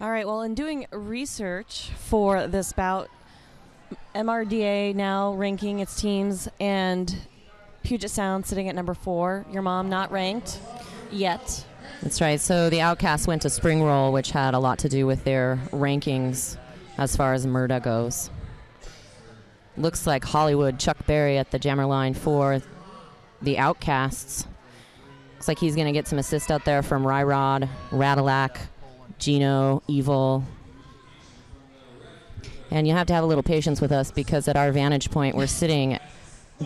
All right, well, in doing research for this bout, MRDA now ranking its teams, and Puget Sound sitting at number 4. Your mom not ranked yet. That's right. So the Outcasts went to spring roll, which had a lot to do with their rankings as far as MRDA goes. Looks like Hollywood Chuck Berry at the jammer line for the Outcasts. Looks like he's going to get some assist out there from Ryrod, Radillac, Gino, Evil. And you have to have a little patience with us because at our vantage point, we're sitting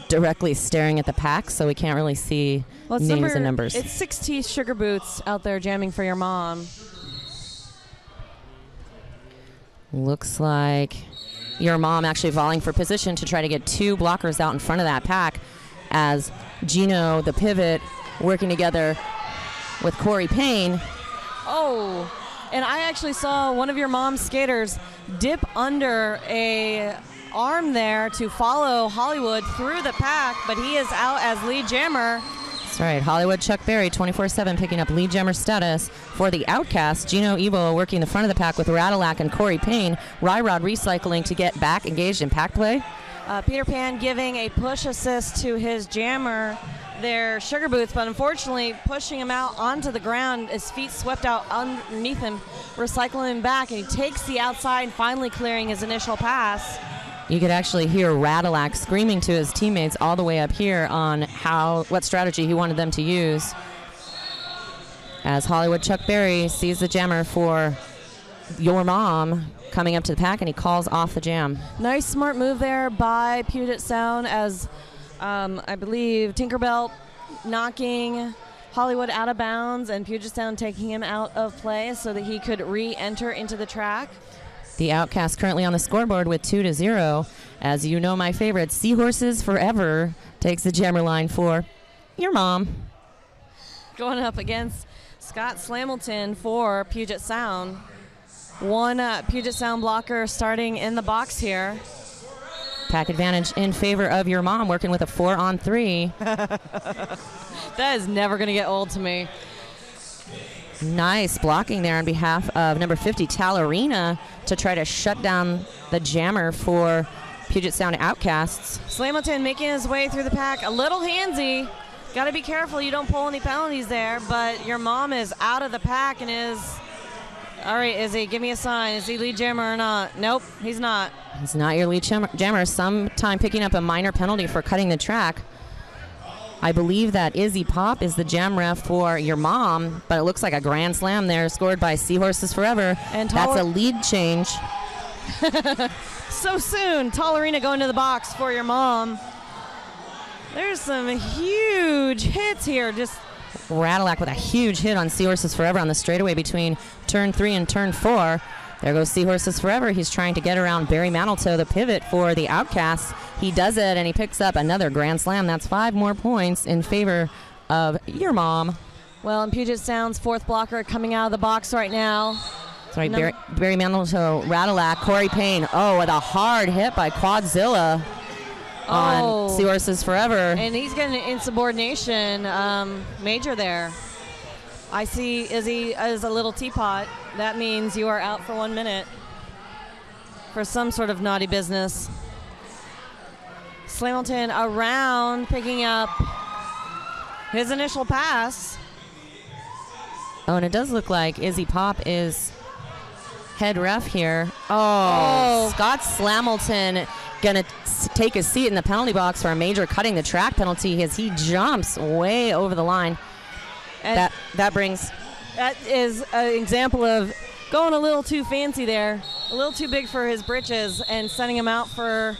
directly staring at the pack, so we can't really see names and numbers. It's 6T Sugar Boots out there jamming for your mom. Looks like your mom actually volleying for position to try to get 2 blockers out in front of that pack as Gino, the pivot, working together with Corey Payne. Oh, and I actually saw one of your mom's skaters dip under a arm there to follow Hollywood through the pack, but he is out as lead jammer. That's right. Hollywood Chuck Berry, 24/7, picking up lead jammer status for the Outcast. Gino Evo working the front of the pack with Radillac and Corey Payne. Ryrod recycling to get back engaged in pack play. Peter Pan giving a push assist to his jammer, their Sugar Boots, but unfortunately pushing him out onto the ground. His feet swept out underneath him, recycling him back, and he takes the outside, finally clearing his initial pass. You could actually hear Radillac screaming to his teammates all the way up here on what strategy he wanted them to use. As Hollywood Chuck Berry sees the jammer for your mom coming up to the pack, and he calls off the jam. Nice smart move there by Puget Sound as I believe Tinkerbell knocking Hollywood out of bounds and Puget Sound taking him out of play so that he could re-enter into the track. The Outcast currently on the scoreboard with 2-0. As you know, my favorite, Seahorses Forever takes the jammer line for your mom. Going up against Scott Slamilton for Puget Sound. One Puget Sound blocker starting in the box here. Pack advantage in favor of your mom, working with a 4-on-3. That is never going to get old to me. Nice blocking there on behalf of number 50, Talarina, to try to shut down the jammer for Puget Sound Outcasts. Slamilton making his way through the pack. A little handsy. Got to be careful you don't pull any penalties there, but your mom is out of the pack and is... All right, Izzy, give me a sign. Is he lead jammer or not? Nope, he's not. He's not your lead jammer. Sometime picking up a minor penalty for cutting the track. I believe that Izzy Pop is the jam ref for your mom, but it looks like a grand slam there scored by Seahorses Forever. And that's a lead change. So soon, Talarina going to the box for your mom. There's some huge hits here. Just Radillac with a huge hit on Seahorses Forever on the straightaway between turn 3 and turn 4. There goes Seahorses Forever. He's trying to get around Barry Manitou, the pivot for the Outcasts. He does it, and he picks up another grand slam. That's 5 more points in favor of your mom. Well, and Puget Sound's 4th blocker coming out of the box right now. Sorry, Barry Manitou, Radillac, Corey Payne. Oh, with a hard hit by Quadzilla on Seahorses Forever. And he's getting an insubordination major there. I see Izzy as a little teapot. That means you are out for 1 minute for some sort of naughty business. Slamilton around, picking up his initial pass. Oh, and it does look like Izzy Pop is head ref here. Oh. Scott Slamilton going to take a seat in the penalty box for a major cutting the track penalty as he jumps way over the line. And that is an example of going a little too fancy there, a little too big for his britches, and sending him out for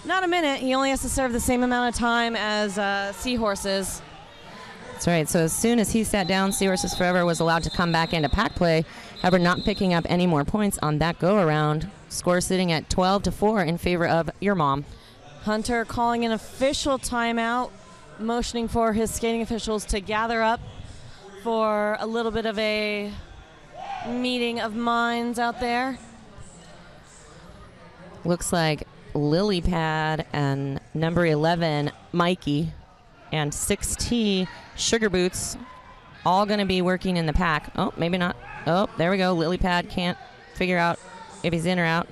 not a minute. He only has to serve the same amount of time as Seahorses. That's right. So as soon as he sat down, Seahorses Forever was allowed to come back into pack play, however not picking up any more points on that go-around. Score sitting at 12-4 in favor of your mom. Hunter calling an official timeout, motioning for his skating officials to gather up for a little bit of a meeting of minds out there. Looks like Lily Pad and number 11, Mikey, and 6T, Sugar Boots, all going to be working in the pack. Oh, maybe not. Oh, there we go. Lily Pad can't figure out if he's in or out.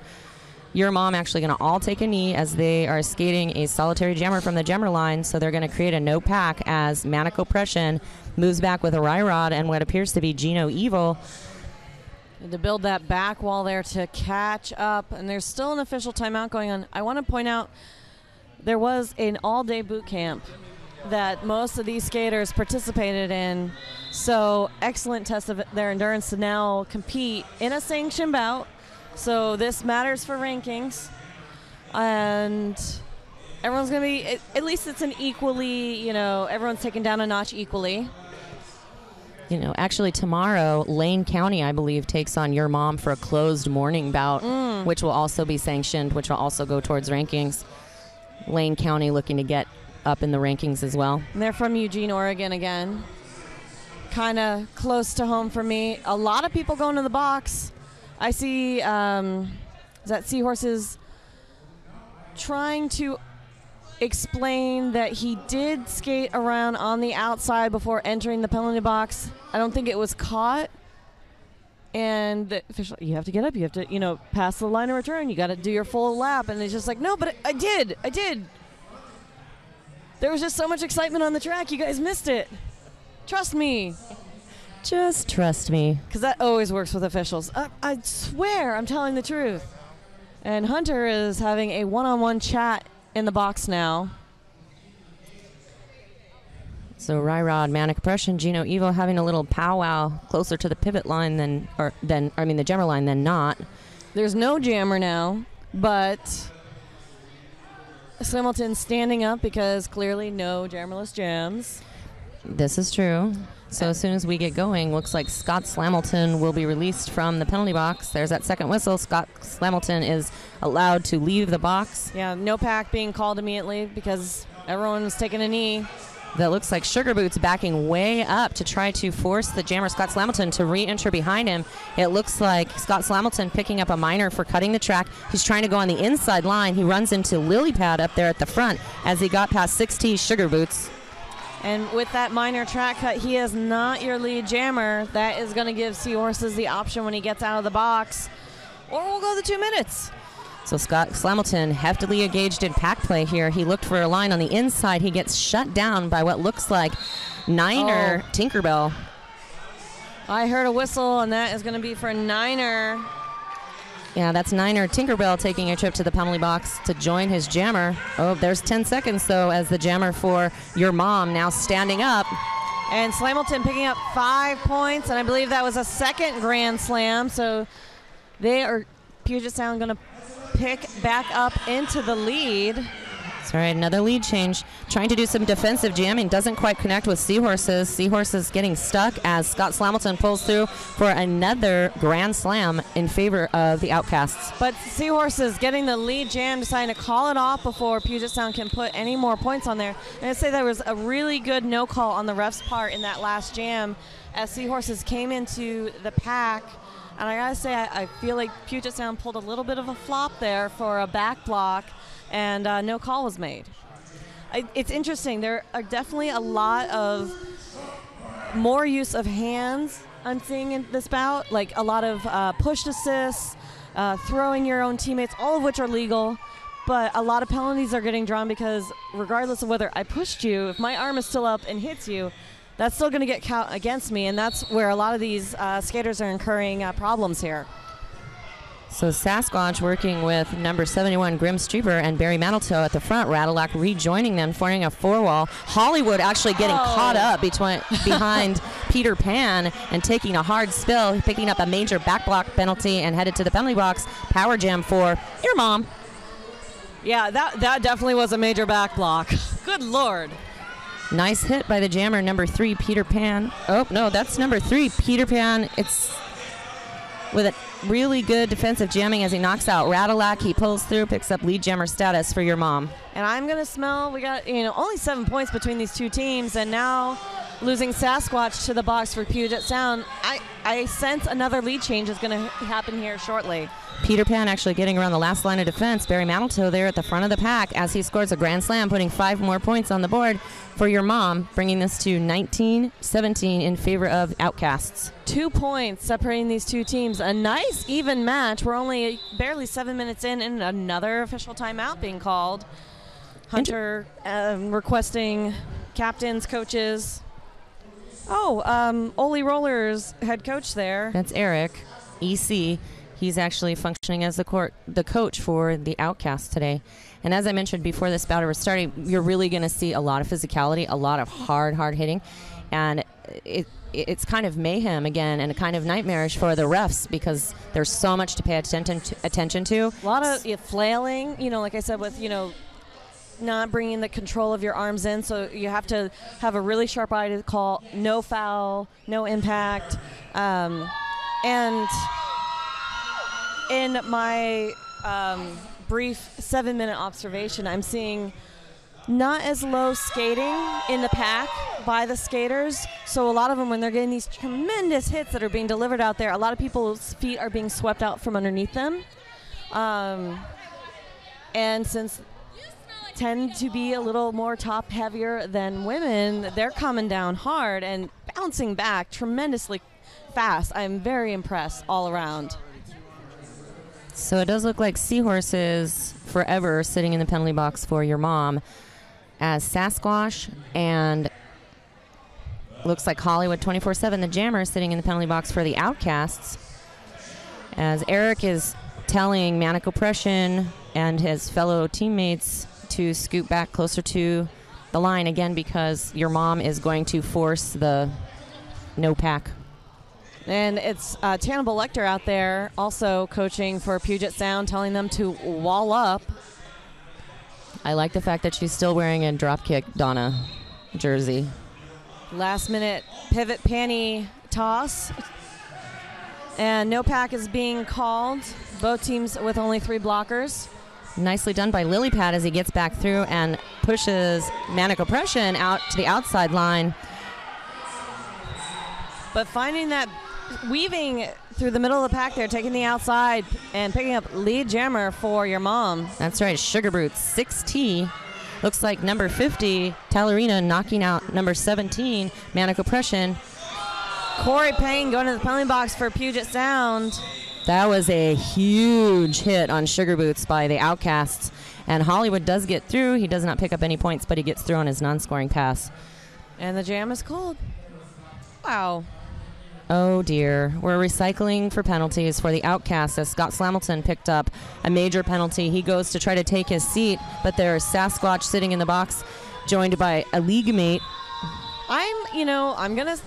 Your Mom actually going to all take a knee as they are skating a solitary jammer from the jammer line. So they're going to create a no pack as Manic Oppression moves back with a Ryrod and what appears to be Gino Evil. And to build that back wall there to catch up. And there's still an official timeout going on. I want to point out there was an all-day boot camp that most of these skaters participated in. So excellent test of their endurance to now compete in a sanctioned bout. So this matters for rankings, and everyone's going to be, at least it's an equally, everyone's taken down a notch equally. Actually tomorrow, Lane County, I believe, takes on Your Mom for a closed morning bout, which will also be sanctioned, which will also go towards rankings. Lane County looking to get up in the rankings as well. And they're from Eugene, Oregon again. Kind of close to home for me. A lot of people going to the box. I see that Seahorses trying to explain that he did skate around on the outside before entering the penalty box. I don't think it was caught. And the official, you have to get up. You have to, pass the line of return. You got to do your full lap. And it's just like, no, but I did. There was just so much excitement on the track. You guys missed it. Trust me. Just trust me. Because that always works with officials. I swear I'm telling the truth. And Hunter is having a one-on-one chat in the box now. So Ryrod, Manic Oppression, Gino Evil having a little powwow closer to the pivot line the jammer line than not. There's no jammer now, but Slamon standing up because clearly no jammerless jams. This is true. So as soon as we get going, looks like Scott Slamon will be released from the penalty box. There's that second whistle. Scott Slamon is allowed to leave the box. Yeah, no pack being called immediately because everyone was taking a knee. That looks like Sugar Boots backing way up to try to force the jammer Scott Slamon to re-enter behind him. It looks like Scott Slamon picking up a minor for cutting the track. He's trying to go on the inside line. He runs into Lily Pad up there at the front as he got past 6T Sugar Boots. And with that minor track cut, he is not your lead jammer. That is going to give Seahorses the option when he gets out of the box. Or we'll go the 2 minutes. So Scott Slamon heftily engaged in pack play here. He looked for a line on the inside. He gets shut down by what looks like Niner Tinkerbell. I heard a whistle, and that is going to be for Niner. Yeah, that's Niner Tinkerbell taking a trip to the penalty box to join his jammer. Oh, there's 10 seconds, though, as the jammer for Your Mom now standing up. And Slamon picking up 5 points, and I believe that was a second Grand Slam. So they are, Puget Sound, going to pick back up into the lead. That's right, another lead change. Trying to do some defensive jamming, doesn't quite connect with Seahorses. Seahorses getting stuck as Scott Slamon pulls through for another Grand Slam in favor of the Outcasts. But Seahorses getting the lead jam, deciding to call it off before Puget Sound can put any more points on there. And I'd say there was a really good no call on the ref's part in that last jam as Seahorses came into the pack. And I gotta say, I feel like Puget Sound pulled a little bit of a flop there for a back block, and no call was made. It's interesting. There are definitely a lot of more use of hands I'm seeing in this bout, like a lot of push assists, throwing your own teammates, all of which are legal. But a lot of penalties are getting drawn because regardless of whether I pushed you, if my arm is still up and hits you, that's still going to get count against me, and that's where a lot of these skaters are incurring problems here. So Sasquatch working with number 71 Grim Streeper and Barry Mantletoe at the front. Rattleack rejoining them, forming a four-wall. Hollywood actually getting caught up behind Peter Pan and taking a hard spill, picking up a major back block penalty and headed to the penalty box. Power jam for Your Mom. Yeah, that definitely was a major back block. Good Lord. Nice hit by the jammer, number 3, Peter Pan. Oh, no, that's number 3, Peter Pan. It's with a really good defensive jamming as he knocks out Rattleack. He pulls through, picks up lead jammer status for Your Mom. And I'm going to smell, we got only 7 points between these two teams, and now losing Sasquatch to the box for Puget Sound. I sense another lead change is going to happen here shortly. Peter Pan actually getting around the last line of defense. Barry Manitou there at the front of the pack as he scores a grand slam, putting 5 more points on the board for your mom, bringing this to 19-17 in favor of Outcasts. 2 points separating these two teams. A nice even match. We're only barely 7 minutes in, and another official timeout being called. Hunter requesting captains, coaches. Ole Rollers head coach there. That's Eric, EC. He's actually functioning as the coach for the Outcasts today. And as I mentioned before this bout was starting, you're really going to see a lot of physicality, a lot of hard hitting. And it's kind of mayhem again and a kind of nightmarish for the refs because there's so much to pay attention to. A lot of flailing, like I said, with, not bringing the control of your arms in. So you have to have a really sharp eye to call no foul, no impact. And in my brief 7-minute observation, I'm seeing not as low skating in the pack by the skaters. So a lot of them, when they're getting these tremendous hits that are being delivered out there, a lot of people's feet are being swept out from underneath them. And since tend to be a little more top heavier than women, they're coming down hard and bouncing back tremendously fast. I'm very impressed all around. So it does look like Seahorses forever sitting in the penalty box for your mom as Sasquatch, and looks like Hollywood 24/7, the Jammer, sitting in the penalty box for the Outcasts, as Eric is telling Manic Oppression and his fellow teammates to scoot back closer to the line again because your mom is going to force the no pack. And it's Tannibal Lecter out there also coaching for Puget Sound, telling them to wall up. I like the fact that she's still wearing a Dropkick Donna jersey. Last minute pivot panty toss. And no pack is being called. Both teams with only 3 blockers. Nicely done by Lilypad as he gets back through and pushes Manic Oppression out to the outside line. But finding that weaving through the middle of the pack there, taking the outside and picking up lead jammer for your mom. That's right, Sugar Brute 6T. Looks like number 50, Talarina, knocking out number 17, Manic Oppression. Corey Payne going to the penalty box for Puget Sound. That was a huge hit on Sugar Boots by the Outcasts. And Hollywood does get through. He does not pick up any points, but he gets through on his non-scoring pass. And the jam is called. Wow. Oh, dear. We're recycling for penalties for the Outcasts as Scott Slamilton picked up a major penalty. He goes to try to take his seat, but there's Sasquatch sitting in the box, joined by a league mate. I'm going to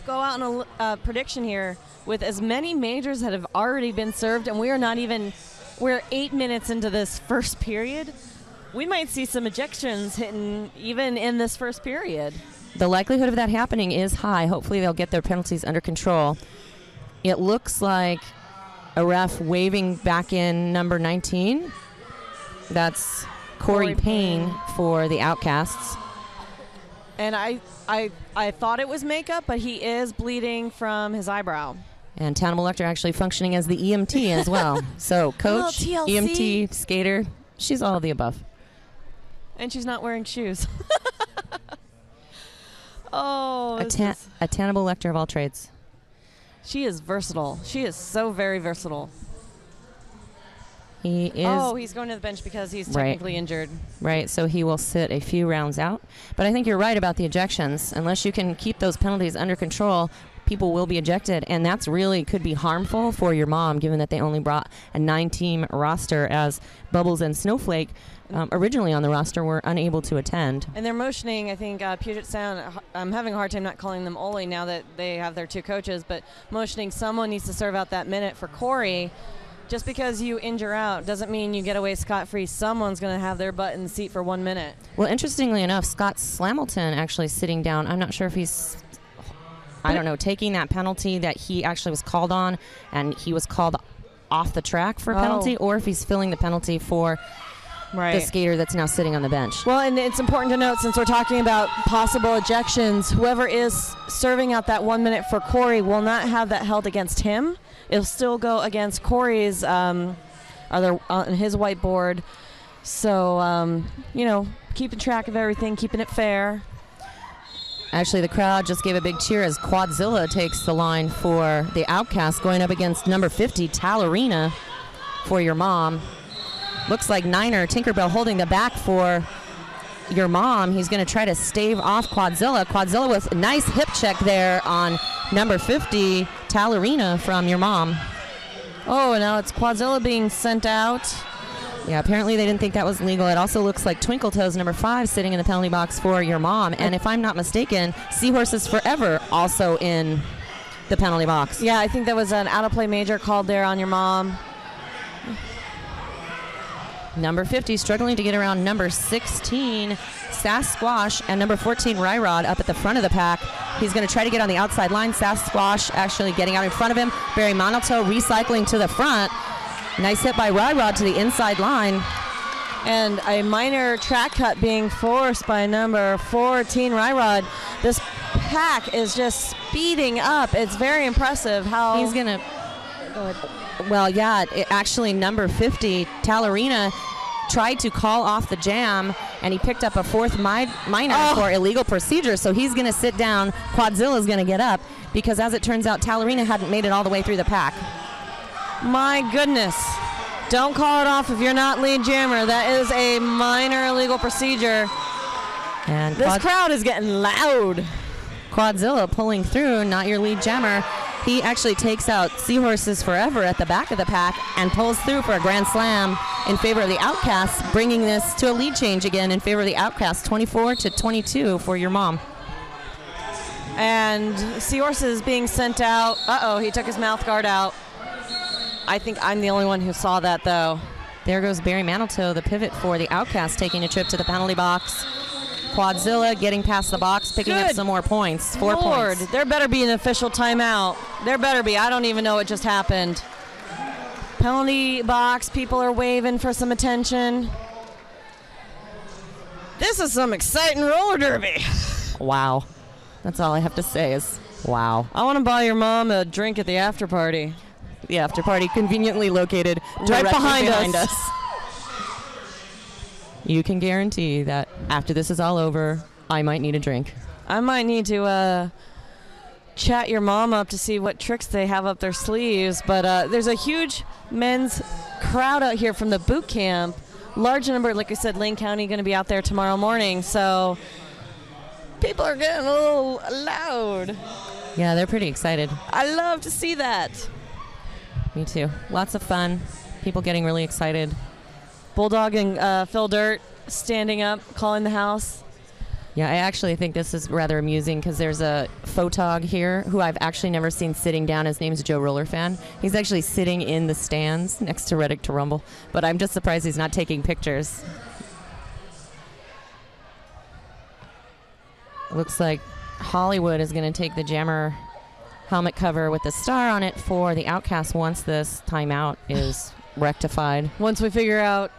go out on a prediction here. With as many majors that have already been served, and we're 8 minutes into this first period, we might see some ejections hitting even in this first period. The likelihood of that happening is high. Hopefully they'll get their penalties under control. It looks like a ref waving back in number 19. That's Corey Payne for the Outcasts. And I thought it was makeup, but he is bleeding from his eyebrow. And Tannibal Lecter actually functioning as the EMT as well. So coach, EMT, skater, she's all of the above. And she's not wearing shoes. A Tannibal Lecter of all trades. She is versatile. She is so very versatile. He is. Oh, he's going to the bench because he's technically injured. Right, so he will sit a few rounds out. But I think you're right about the ejections. Unless you can keep those penalties under control, people will be ejected, and that's really could be harmful for your mom, given that they only brought a 9-team roster, as Bubbles and Snowflake originally on the roster were unable to attend. And they're motioning, I think, Puget Sound. I'm having a hard time not calling them Ole now that they have their 2 coaches, but motioning someone needs to serve out that minute for Corey. Just because you injure out doesn't mean you get away scot-free. Someone's going to have their butt in the seat for 1 minute. Well, interestingly enough, Scott Slamilton actually sitting down. I'm not sure if he's, taking that penalty that he actually was called on, and he was called off the track for a penalty, or if he's filling the penalty for the skater that's now sitting on the bench. Well, and it's important to note, since we're talking about possible ejections, whoever is serving out that 1 minute for Corey will not have that held against him. It'll still go against Corey's on his whiteboard. So, keeping track of everything, keeping it fair. Actually, the crowd just gave a big cheer as Quadzilla takes the line for the Outcast, going up against number 50, Talarina, for your mom. Looks like Niner Tinkerbell holding the back for your mom. He's going to try to stave off Quadzilla. Quadzilla with a nice hip check there on number 50, Talarina, from your mom. Oh, now it's Quadzilla being sent out. Yeah, apparently they didn't think that was legal. It also looks like Twinkle Toes, number 5, sitting in the penalty box for your mom. And if I'm not mistaken, Seahorses Forever also in the penalty box. Yeah, I think that was an out-of-play major called there on your mom. Number 50 struggling to get around number 16, Sasquatch, and number 14, Ryrod, up at the front of the pack. He's going to try to get on the outside line. Sasquatch actually getting out in front of him. Barry Monoto recycling to the front. Nice hit by Ryrod to the inside line. And a minor track cut being forced by number 14, Ryrod. This pack is just speeding up. It's very impressive how... He's going to... Go ahead. Well, yeah, actually number 50, Talarina, tried to call off the jam, and he picked up a fourth minor for illegal procedure, so he's going to sit down. Quadzilla's going to get up, because as it turns out, Talarina hadn't made it all the way through the pack. My goodness. Don't call it off if you're not lead jammer. That is a minor illegal procedure. And this crowd is getting loud. Quadzilla pulling through, not your lead jammer. He actually takes out Seahorses Forever at the back of the pack and pulls through for a grand slam in favor of the Outcasts, bringing this to a lead change again in favor of the Outcasts, 24-22 for your mom. And Seahorses being sent out. Uh-oh, he took his mouth guard out. I think I'm the only one who saw that, though. There goes Barry Manitou, the pivot for the Outcast, taking a trip to the penalty box. Quadzilla getting past the box, picking up some more points. 4 points. There better be an official timeout. There better be. I don't even know what just happened. Penalty box, people are waving for some attention. This is some exciting roller derby. Wow. That's all I have to say is wow. I want to buy your mom a drink at the after party. The after party conveniently located right behind us. You can guarantee that after this is all over, I might need a drink. I might need to chat your mom up to see what tricks they have up their sleeves. But there's a huge men's crowd out here from the boot camp. Large number, like I said, Lane County going to be out there tomorrow morning. So people are getting a little loud. Yeah, they're pretty excited. I love to see that. Me too. Lots of fun. People getting really excited. Bulldog and Phil Dirt standing up, calling the house. Yeah, I actually think this is rather amusing because there's a photog here who I've actually never seen sitting down. His name's Joe Rollerfan. He's actually sitting in the stands next to Reddick to Rumble, but I'm just surprised he's not taking pictures. Looks like Hollywood is going to take the jammer helmet cover with the star on it for the Outcast once this timeout is rectified. Once we figure out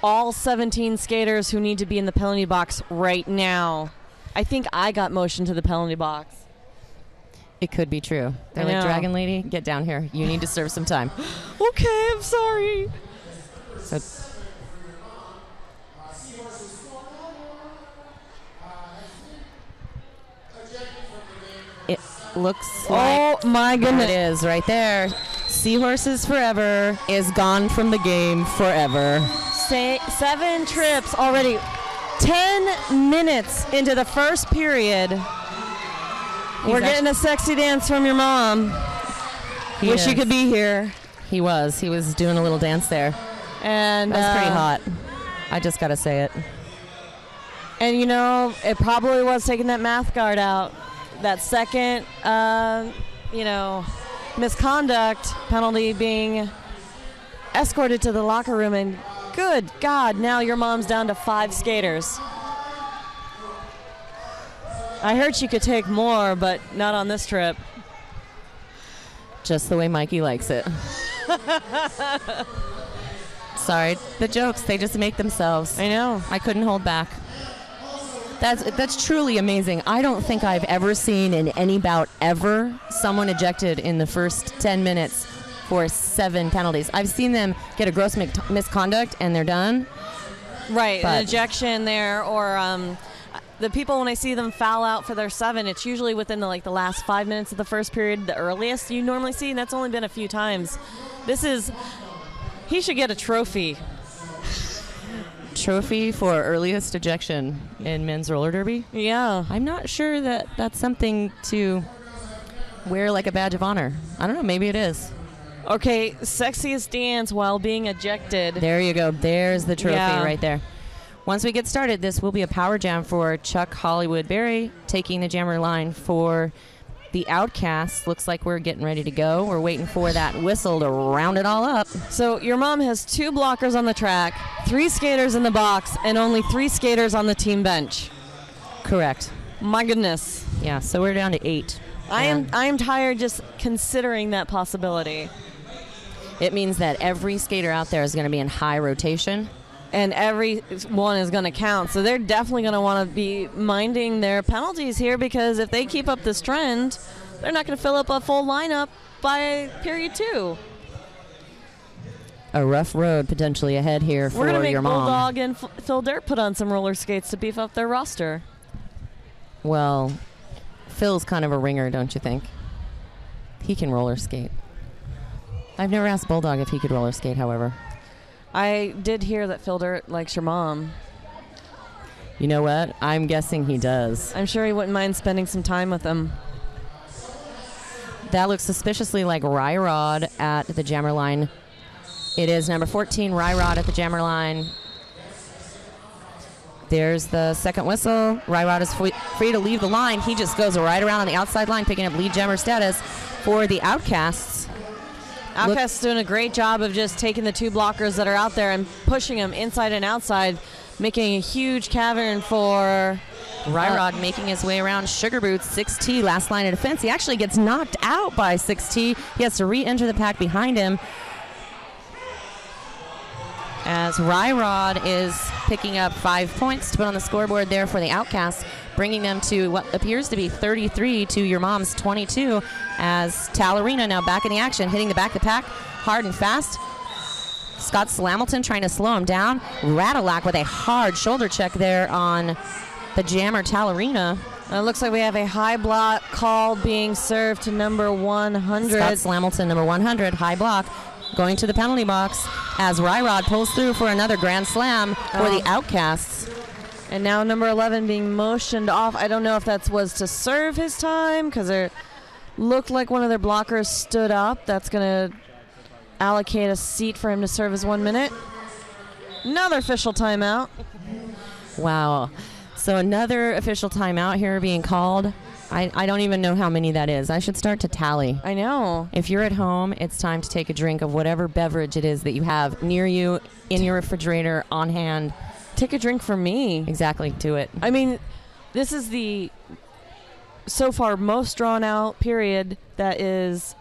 all 17 skaters who need to be in the penalty box right now. I think I got motion to the penalty box. It could be true. They're like, Dragon Lady, get down here. You need to serve some time. Okay, I'm sorry. So it looks like... Oh, my goodness. It is right there. Seahorses Forever is gone from the game forever. 7 trips already. 10 minutes into the first period. We're getting a sexy dance from your mom. Wish you could be here. He was. He was doing a little dance there. And that's pretty hot. I just got to say it. And, you know, it probably was taking that mouth guard out. That second, misconduct penalty being escorted to the locker room, and good God, now your mom's down to 5 skaters. I heard she could take more, but not on this trip. Just the way Mikey likes it. sorry. The jokes, they just make themselves. I know. I couldn't hold back. That's truly amazing. I don't think I've ever seen in any bout ever someone ejected in the first 10 minutes for 7 penalties. I've seen them get a gross misconduct and they're done. Right, an ejection there, or the people, when I see them foul out for their 7, it's usually within the last 5 minutes of the first period, the earliest you normally see, and that's only been a few times. He should get a trophy. Trophy for earliest ejection in men's roller derby? Yeah. I'm not sure that that's something to wear like a badge of honor. I don't know, maybe it is. Okay, sexiest dance while being ejected. There you go. There's the trophy right there. Once we get started, this will be a power jam for Chuck Hollywood Berry, taking the jammer line for the Outcasts. Looks like we're getting ready to go. We're waiting for that whistle to round it all up. So your mom has 2 blockers on the track, 3 skaters in the box, and only 3 skaters on the team bench. Correct. My goodness. Yeah, so we're down to 8. I am tired just considering that possibility. It means that every skater out there is going to be in high rotation. And every one is going to count. So they're definitely going to want to be minding their penalties here, because if they keep up this trend, they're not going to fill up a full lineup by period 2. A rough road potentially ahead here for your mom. We're going to make Bulldog and Phil Dirt put on some roller skates to beef up their roster. Well, Phil's kind of a ringer, don't you think? He can roller skate. I've never asked Bulldog if he could roller skate, however. I did hear that Phil Dirt likes your mom. You know what? I'm guessing he does. I'm sure he wouldn't mind spending some time with him. That looks suspiciously like Ryrod at the jammer line. It is number 14, Ryrod at the jammer line. There's the second whistle. Ryrod is free to leave the line. He just goes right around on the outside line, picking up lead jammer status for the Outcasts. Outcasts doing a great job of just taking the 2 blockers that are out there and pushing them inside and outside, making a huge cavern for Ryrod making his way around Sugar Boots. 6T, last line of defense. He actually gets knocked out by 6T. He has to re-enter the pack behind him, as Ryrod is picking up 5 points to put on the scoreboard there for the Outcasts, bringing them to what appears to be 33 to your mom's 22, as Tallarina now back in the action, hitting the back of the pack hard and fast. Scott Slamilton trying to slow him down. Radulac with a hard shoulder check there on the jammer Tallarina. It looks like we have a high block call being served to number 100. Scott Slamilton, number 100, high block, going to the penalty box as Ryrod pulls through for another grand slam for the Outcasts. And now number 11 being motioned off. I don't know if that was to serve his time, because it looked like one of their blockers stood up. That's going to allocate a seat for him to serve his 1 minute. Another official timeout. Wow. So another official timeout here being called. I don't even know how many that is. I should start to tally. I know. If you're at home, it's time to take a drink of whatever beverage it is that you have near you, in your refrigerator, on hand. Take a drink for me. Exactly. Do it. I mean, this is the so far most drawn out period that is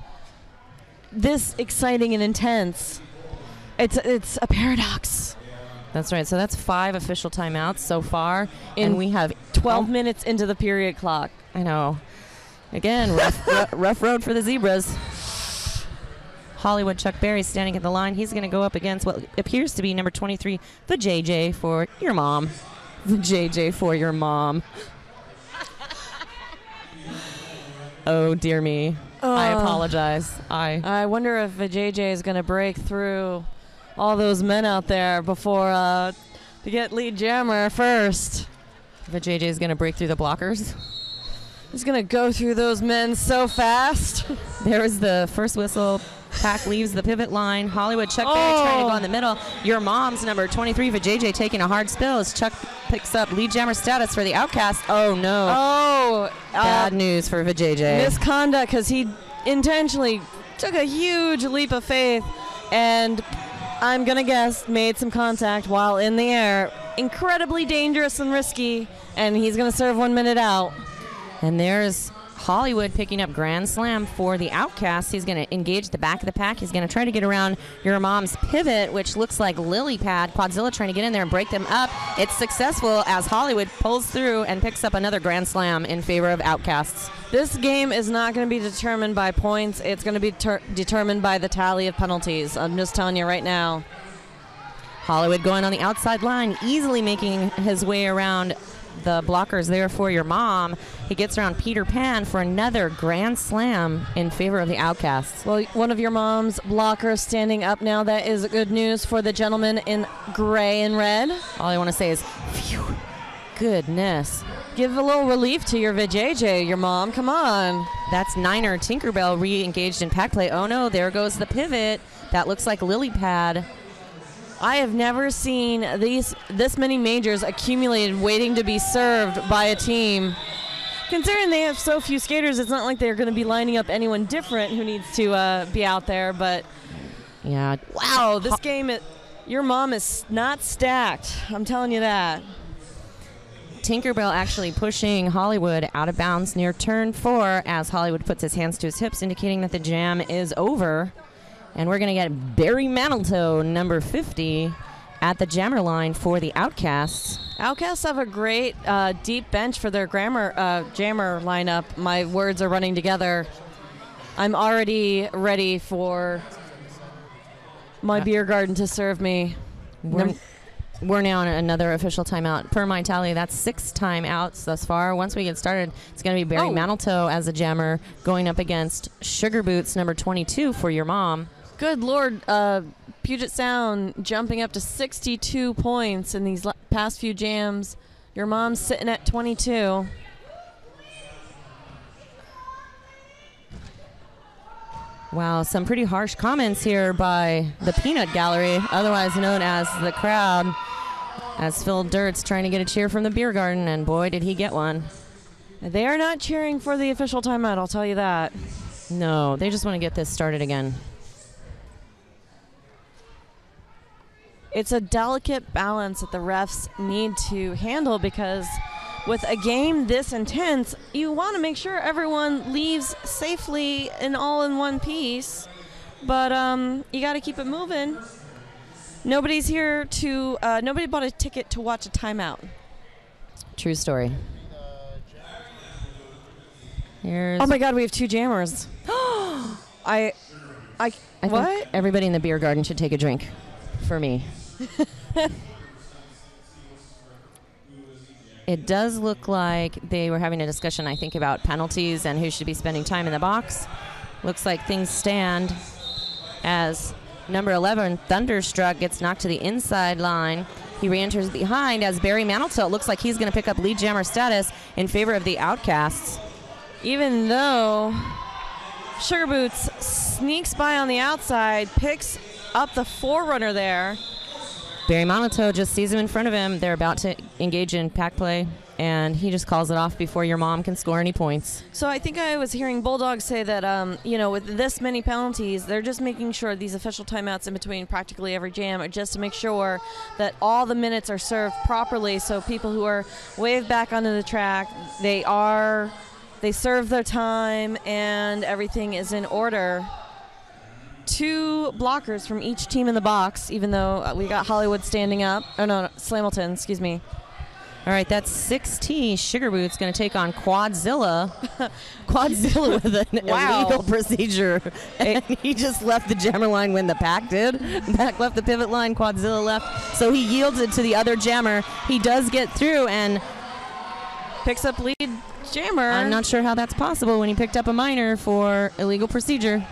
this exciting and intense. It's a paradox. That's right. So that's 5 official timeouts so far, and we have 12 minutes into the period clock. I know. Again, rough road for the Zebras. Hollywood Chuck Berry standing at the line. He's going to go up against what appears to be number 23, the JJ for your mom. The JJ for your mom. Oh, dear me. I apologize. I wonder if the JJ is going to break through all those men out there before to get lead jammer first. The JJ is going to break through the blockers. He's going to go through those men so fast. There is the first whistle. Pack leaves the pivot line. Hollywood Chuck Berry trying to go in the middle. Your mom's number 23 for JJ taking a hard spill as Chuck picks up lead jammer status for the Outcast. Oh, no. Oh. Bad news for Vijay. Misconduct, because he intentionally took a huge leap of faith and I'm going to guess made some contact while in the air. Incredibly dangerous and risky, and he's going to serve 1 minute out. And there's Hollywood picking up Grand Slam for the Outcasts. He's going to engage the back of the pack. He's going to try to get around your mom's pivot, which looks like lily pad. Quadzilla trying to get in there and break them up. It's successful as Hollywood pulls through and picks up another Grand Slam in favor of Outcasts. This game is not going to be determined by points. It's going to be determined by the tally of penalties. I'm just telling you right now. Hollywood going on the outside line, easily making his way around the blockers there for your mom. He gets around Peter Pan for another Grand Slam in favor of the Outcasts. Well, one of your mom's blockers standing up now. That is good news for the gentleman in gray and red. All I want to say is, phew, goodness. Give a little relief to your VJJ, your mom. Come on. That's Niner Tinkerbell re-engaged in pack play. Oh, no, there goes the pivot. That looks like lily pad. I have never seen this many majors accumulated waiting to be served by a team. Considering they have so few skaters, it's not like they're going to be lining up anyone different who needs to be out there. But yeah, wow, this game, your mom is not stacked. I'm telling you that. Tinkerbell actually pushing Hollywood out of bounds near turn 4 as Hollywood puts his hands to his hips, indicating that the jam is over. And we're going to get Barry Manitou, number 50, at the jammer line for the Outcasts. Outcasts have a great deep bench for their jammer lineup. My words are running together. I'm already ready for my beer garden to serve me. We're now on another official timeout. Per my tally, that's 6 timeouts thus far. Once we get started, it's going to be Barry Manitou as a jammer going up against Sugar Boots, number 22, for your mom. Good Lord, Puget Sound jumping up to 62 points in these past few jams. Your mom's sitting at 22. Wow, some pretty harsh comments here by the Peanut Gallery, otherwise known as the crowd, as Phil Dirt's trying to get a cheer from the beer garden, and boy, did he get one. They are not cheering for the official timeout, I'll tell you that. No, they just want to get this started again. It's a delicate balance that the refs need to handle, because with a game this intense, you want to make sure everyone leaves safely and all in one piece. But you got to keep it moving. Nobody's here to, nobody bought a ticket to watch a timeout. True story. Here's oh my God, we have 2 jammers. I what? think everybody in the beer garden should take a drink for me. It does look like they were having a discussion, I think, about penalties and who should be spending time in the box. Looks like things stand as number 11, Thunderstruck, gets knocked to the inside line. He re-enters behind as Barry Manitou. It looks like he's going to pick up lead jammer status in favor of the Outcasts. Even though Sugar Boots sneaks by on the outside, picks up the forerunner there. Barry Manitou just sees him in front of him. They're about to engage in pack play, and he just calls it off before your mom can score any points. So I think I was hearing Bulldog say that, with this many penalties, they're just making sure these official timeouts in between practically every jam are just to make sure that all the minutes are served properly, so people who are waved back onto the track, they serve their time and everything is in order. 2 blockers from each team in the box, even though we got Hollywood standing up. Oh, no, Slamilton, excuse me. All right, that's 6T. Sugar Boots going to take on Quadzilla. Quadzilla with an illegal procedure. And he just left the jammer line when the pack did. Pack left the pivot line, Quadzilla left. So he yielded to the other jammer. He does get through and picks up lead jammer. I'm not sure how that's possible when he picked up a minor for illegal procedure.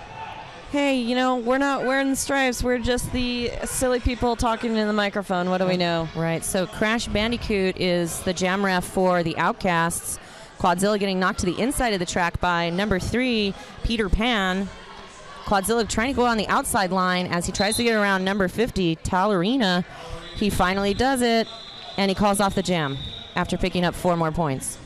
Hey, we're not wearing the stripes. We're just the silly people talking in the microphone. What do we know? Right. So Crash Bandicoot is the jam ref for the Outcasts. Quadzilla getting knocked to the inside of the track by number 3, Peter Pan. Quadzilla trying to go on the outside line as he tries to get around number 50, Talarina. He finally does it, and he calls off the jam after picking up 4 more points.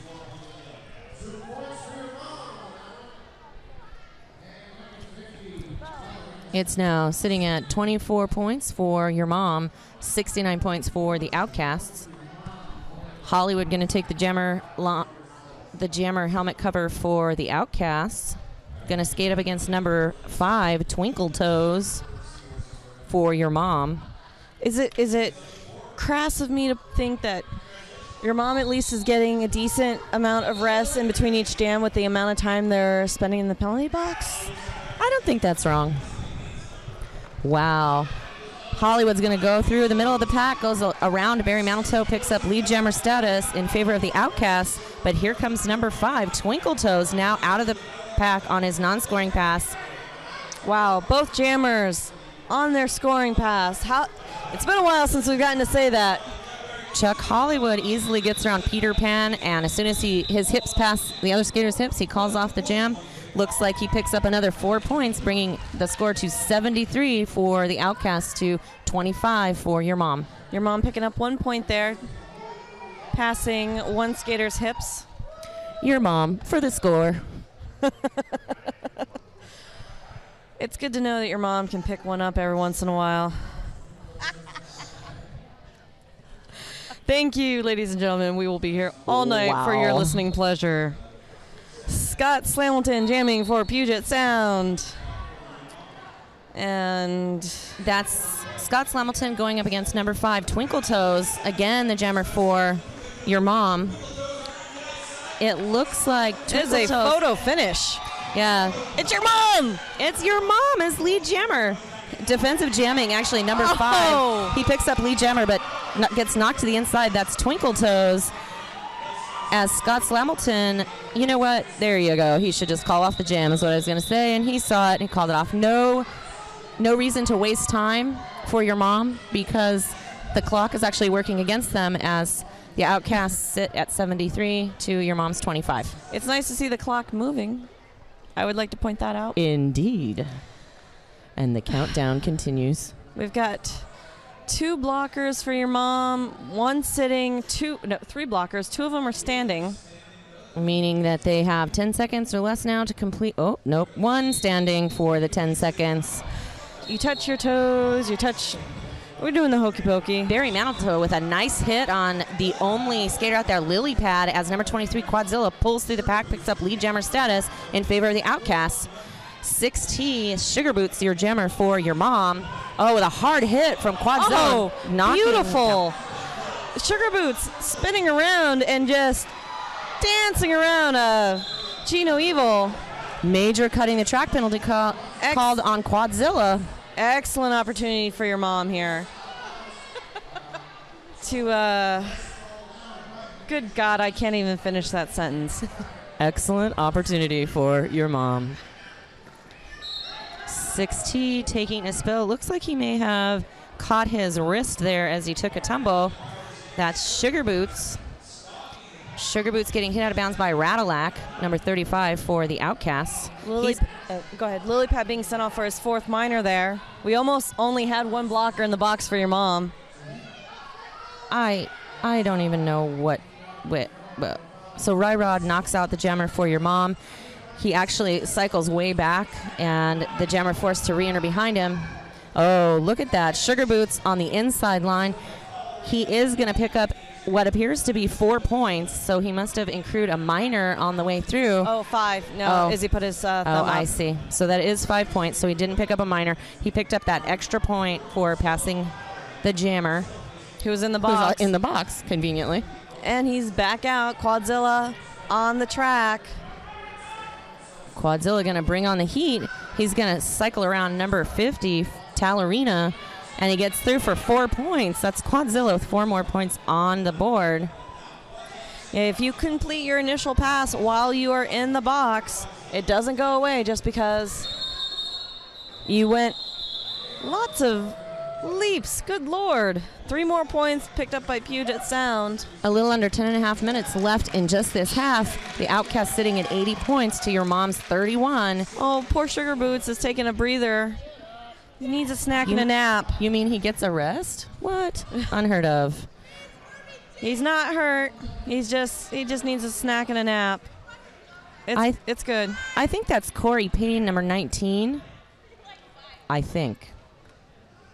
It's now sitting at 24 points for your mom, 69 points for the Outcasts. Hollywood going to take the jammer the jammer helmet cover for the Outcasts. Going to skate up against number 5, Twinkle Toes, for your mom. Is it crass of me to think that your mom at least is getting a decent amount of rest in between each jam with the amount of time they're spending in the penalty box? I don't think that's wrong. Wow. Hollywood's going to go through the middle of the pack, goes around. Barry Manitou picks up lead jammer status in favor of the Outcasts, but here comes number 5, Twinkle Toes, now out of the pack on his non-scoring pass. Wow, both jammers on their scoring pass. It's been a while since we've gotten to say that. Chuck Hollywood easily gets around Peter Pan, and as soon as his hips pass the other skater's hips, he calls off the jam. Looks like he picks up another 4 points, bringing the score to 73 for the Outcasts to 25 for your mom. Your mom picking up 1 point there, passing one skater's hips. Your mom for the score. It's good to know that your mom can pick one up every once in a while. Thank you, ladies and gentlemen. We will be here all night for your listening pleasure. Scott Slamilton jamming for Puget Sound. And that's Scott Slamilton going up against number 5, Twinkle Toes. Again, the jammer for your mom. It looks like it is a photo finish. Yeah. It's your mom! It's your mom as lead jammer. Defensive jamming, actually, number 5. He picks up lead jammer, but gets knocked to the inside. That's Twinkle Toes. As Scott Slamilton, you know what? There you go. He should just call off the jam is what I was going to say, and he saw it and he called it off. No reason to waste time for your mom because the clock is actually working against them as the Outcasts sit at 73 to your mom's 25. It's nice to see the clock moving. I would like to point that out. Indeed. And the countdown continues. We've got 2 blockers for your mom, 1 sitting, 3 blockers. 2 of them are standing. Meaning that they have 10 seconds or less now to complete. Oh, nope. 1 standing for the 10 seconds. You touch your toes, we're doing the hokey pokey. Barry Manitou with a nice hit on the only skater out there, Lily Pad, as number 23, Quadzilla, pulls through the pack, picks up lead jammer status in favor of the Outcasts. 6T, Sugar Boots, your jammer for your mom. Oh, with a hard hit from Quadzilla. Oh, beautiful. Sugar Boots spinning around and just dancing around Gino Evil. Major cutting the track penalty called on Quadzilla. Excellent opportunity for your mom here. Good God, I can't even finish that sentence. Excellent opportunity for your mom. 6T taking a spill. Looks like he may have caught his wrist there as he took a tumble. That's Sugar Boots. Sugar Boots getting hit out of bounds by Radillac, number 35 for the Outcasts. Go ahead. Lily Pad being sent off for his 4th minor there. We almost only had 1 blocker in the box for your mom. I don't even know what. So Ryrod knocks out the jammer for your mom. He actually cycles way back, and the jammer forced to re-enter behind him. Oh, look at that. Sugar Boots on the inside line. He is going to pick up what appears to be 4 points, so he must have accrued a minor on the way through. Oh, 5. No, Izzy put his thumb up. I see. So that is 5 points, so he didn't pick up a minor. He picked up that extra point for passing the jammer. Who was in the box. Who's in the box, conveniently. And he's back out. Quadzilla on the track. Quadzilla going to bring on the heat. He's going to cycle around number 50, Talarina, and he gets through for 4 points. That's Quadzilla with 4 more points on the board. Yeah, if you complete your initial pass while you are in the box, it doesn't go away just because you went lots of leaps. Good Lord. 3 more points picked up by Puget Sound. A little under 10.5 minutes left in just this half. The Outcast sitting at 80 points to your mom's 31. Oh, poor Sugar Boots is taking a breather. He needs a snack and a nap. You mean he gets a rest? What? Unheard of. He's not hurt. He just needs a snack and a nap. It's good. I think that's Corey Payne, number 19. I think.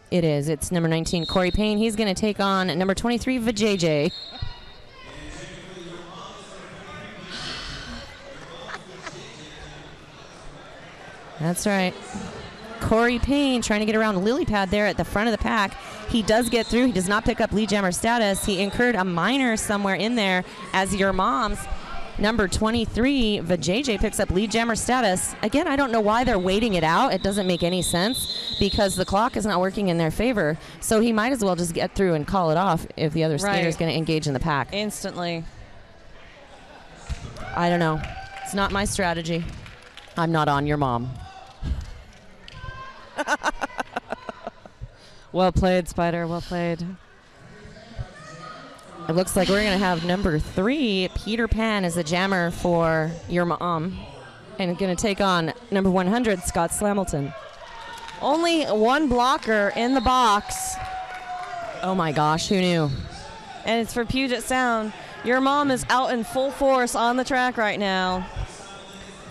It is. It's number 19, Corey Payne. He's going to take on number 23, Vijay. That's right. Corey Payne trying to get around Lily Pad there at the front of the pack. He does get through. He does not pick up lead jammer status. He incurred a minor somewhere in there as your mom's number 23, Vijay, picks up lead jammer status. Again, I don't know why they're waiting it out. It doesn't make any sense because the clock is not working in their favor. So he might as well just get through and call it off if the other skater is going to engage in the pack. Instantly. I don't know. It's not my strategy. I'm not on your mom. Well played, Spider. Well played. It looks like we're going to have number 3, Peter Pan, as a jammer for your mom. And going to take on number 100, Scott Slamilton. Only one blocker in the box. Oh my gosh, who knew? And it's for Puget Sound. Your mom is out in full force on the track right now.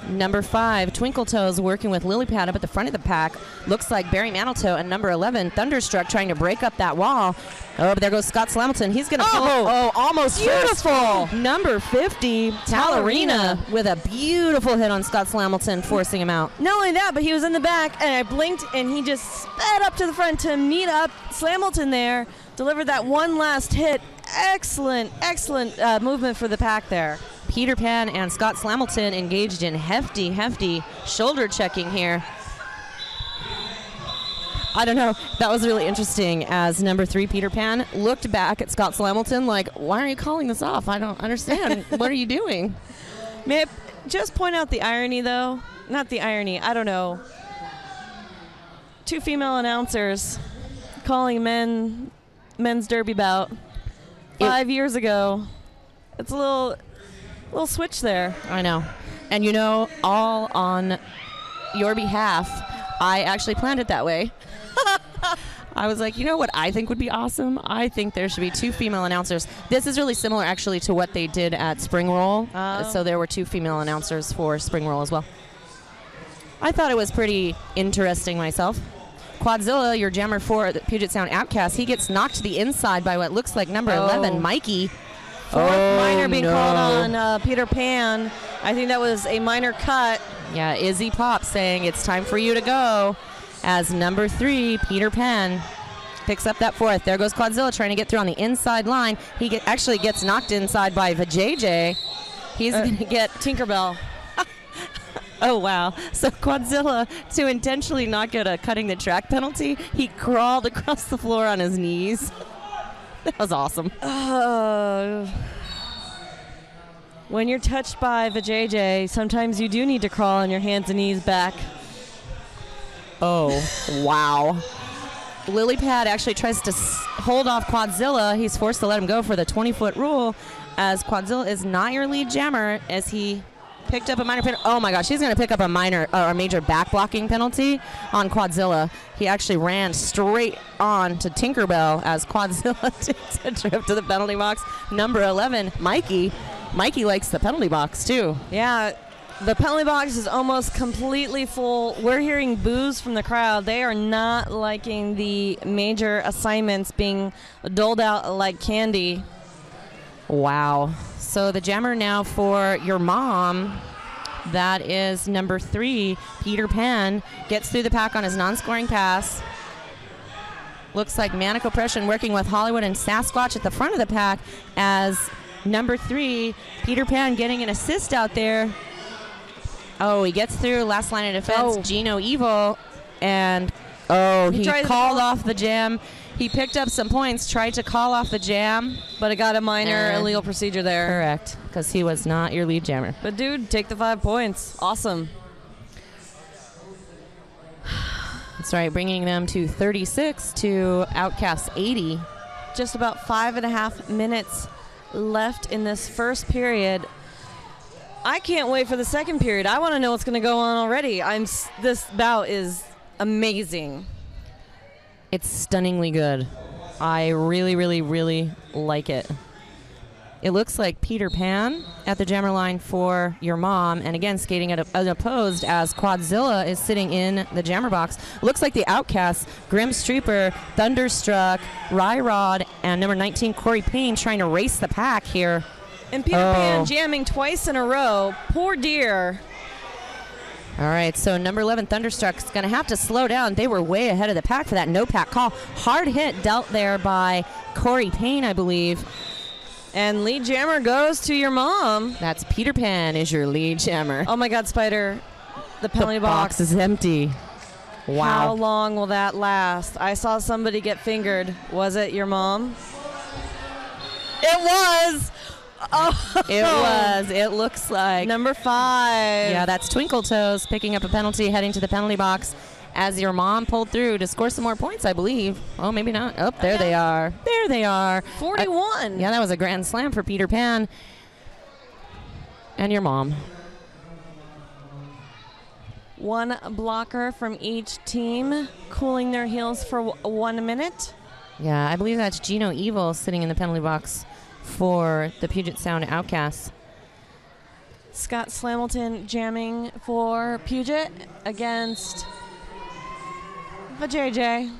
Number 5, Twinkle Toes, working with Lily Pad up at the front of the pack. Looks like Barry Manitou and number 11, Thunderstruck, trying to break up that wall. Oh, but there goes Scott Slamilton. He's going to pull. Oh, almost beautiful. Number 50, Tallarina, with a beautiful hit on Scott Slamilton, forcing him out. Not only that, but he was in the back, and I blinked, and he just sped up to the front to meet up Slamilton there. Delivered that one last hit. Excellent, excellent movement for the pack there. Peter Pan and Scott Slamilton engaged in hefty shoulder checking here. I don't know. That was really interesting as number 3, Peter Pan, looked back at Scott Slamilton like, why are you calling this off? I don't understand. What are you doing? May I just point out the irony, though? Not the irony. I don't know. 2 female announcers calling men's derby bout 5 years ago. It's a little switch there. I know. And you know, all on your behalf, I actually planned it that way. I was like, you know what I think would be awesome? I think there should be 2 female announcers. This is really similar actually to what they did at Spring Roll. So there were 2 female announcers for Spring Roll as well. I thought it was pretty interesting myself. Quadzilla, your jammer for the Puget Sound Outcast, he gets knocked to the inside by what looks like number 11, Mikey. Fourth minor being called on Peter Pan. I think that was a minor cut. Yeah, Izzy Pop saying it's time for you to go as number 3, Peter Pan, picks up that 4th. There goes Quadzilla trying to get through on the inside line. He actually gets knocked inside by Vijay. He's going to get Tinkerbell. Oh, wow. So Quadzilla, to intentionally not get a cutting the track penalty, he crawled across the floor on his knees. That was awesome. When you're touched by Vijay, sometimes you do need to crawl on your hands and knees back. Oh, wow. Lily Pad actually tries to hold off Quadzilla. He's forced to let him go for the 20-foot rule, as Quadzilla is not your lead jammer, as he picked up a minor penalty. Oh my gosh, he's going to pick up a major back blocking penalty on Quadzilla. He actually ran straight on to Tinkerbell as Quadzilla takes a trip to the penalty box. Number 11, Mikey. Mikey likes the penalty box too. Yeah, the penalty box is almost completely full. We're hearing boos from the crowd. They are not liking the major assignments being doled out like candy. Wow. So the jammer now for your mom, that is number 3, Peter Pan, gets through the pack on his non-scoring pass. Looks like Manic Oppression working with Hollywood and Sasquatch at the front of the pack as number 3, Peter Pan, getting an assist out there. Oh, he gets through, last line of defense, Gino Evil, and he called off the jam. He picked up some points, tried to call off the jam, but it got a minor illegal procedure there. Correct, because he was not your lead jammer. But dude, take the 5 points. Awesome. That's right, bringing them to 36 to Outcasts 80. Just about 5.5 minutes left in this first period. I can't wait for the second period. I want to know what's going to go on already. This bout is amazing. It's stunningly good. I really, really, really like it. It looks like Peter Pan at the jammer line for your mom, and again skating at unopposed as Quadzilla is sitting in the jammer box. Looks like the Outcasts, Grim Streeper, Thunderstruck, Rod, and number 19 Corey Payne trying to race the pack here. And Peter Pan jamming twice in a row. Poor dear. All right, so number 11, Thunderstruck's going to have to slow down. They were way ahead of the pack for that no-pack call. Hard hit dealt there by Corey Payne, I believe. And lead jammer goes to your mom. That's Peter Pan is your lead jammer. Oh, my God, Spider. The penalty box is empty. Wow. How long will that last? I saw somebody get fingered. Was it your mom? It was. Oh. It was. It looks like. Number 5. Yeah, that's Twinkle Toes picking up a penalty, heading to the penalty box as your mom pulled through to score some more points, I believe. Oh, maybe not. Oh, there they are. There they are. 41. Yeah, that was a grand slam for Peter Pan and your mom. One blocker from each team, cooling their heels for 1 minute. Yeah, I believe that's Gino Evil sitting in the penalty box for the Puget Sound Outcasts. Scott Slamilton jamming for Puget against JJ.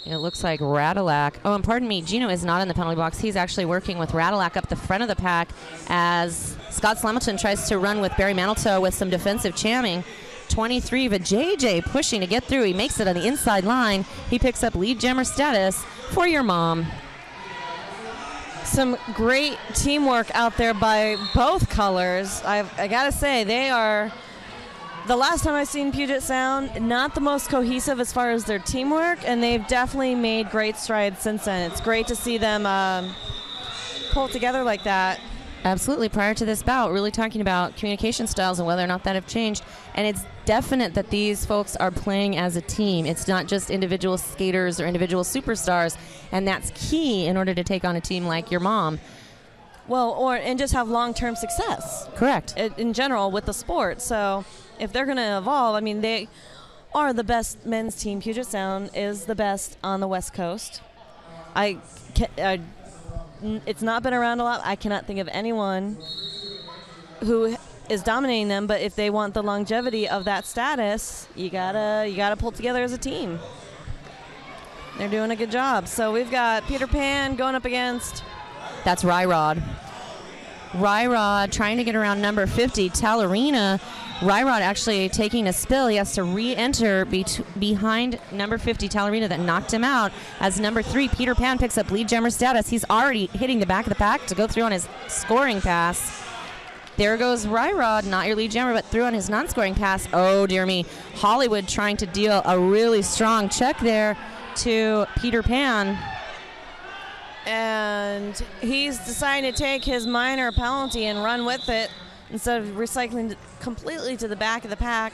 It looks like Radalac. Oh, and pardon me, Gino is not in the penalty box. He's actually working with Radalac up the front of the pack as Scott Slamilton tries to run with Barry Manitou with some defensive jamming. 23, JJ pushing to get through. He makes it on the inside line. He picks up lead jammer status for your mom. Some great teamwork out there by both colors. I gotta say, they are, the last time I've seen Puget Sound, not the most cohesive as far as their teamwork, and they've definitely made great strides since then. It's great to see them pull together like that. Absolutely. Prior to this bout, really talking about communication styles and whether or not that have changed. And it's definite that these folks are playing as a team. It's not just individual skaters or individual superstars. And that's key in order to take on a team like your mom. Well, and just have long-term success. Correct. In general with the sport. So if they're going to evolve, I mean, they are the best men's team. Puget Sound is the best on the West Coast. It's not been around a lot. I cannot think of anyone who is dominating them, but if they want the longevity of that status, you gotta pull together as a team. They're doing a good job. So we've got Peter Pan going up against... That's Ryrod. Ryrod trying to get around number 50, Talarina. Ryrod actually taking a spill. He has to re-enter behind number 50, Talarina, that knocked him out. As number 3, Peter Pan picks up lead jammer status. He's already hitting the back of the pack to go through on his scoring pass. There goes Ryrod, not your lead jammer, but through on his non-scoring pass. Oh, dear me. Hollywood trying to deal a really strong check there to Peter Pan. And he's deciding to take his minor penalty and run with it instead of recycling completely to the back of the pack.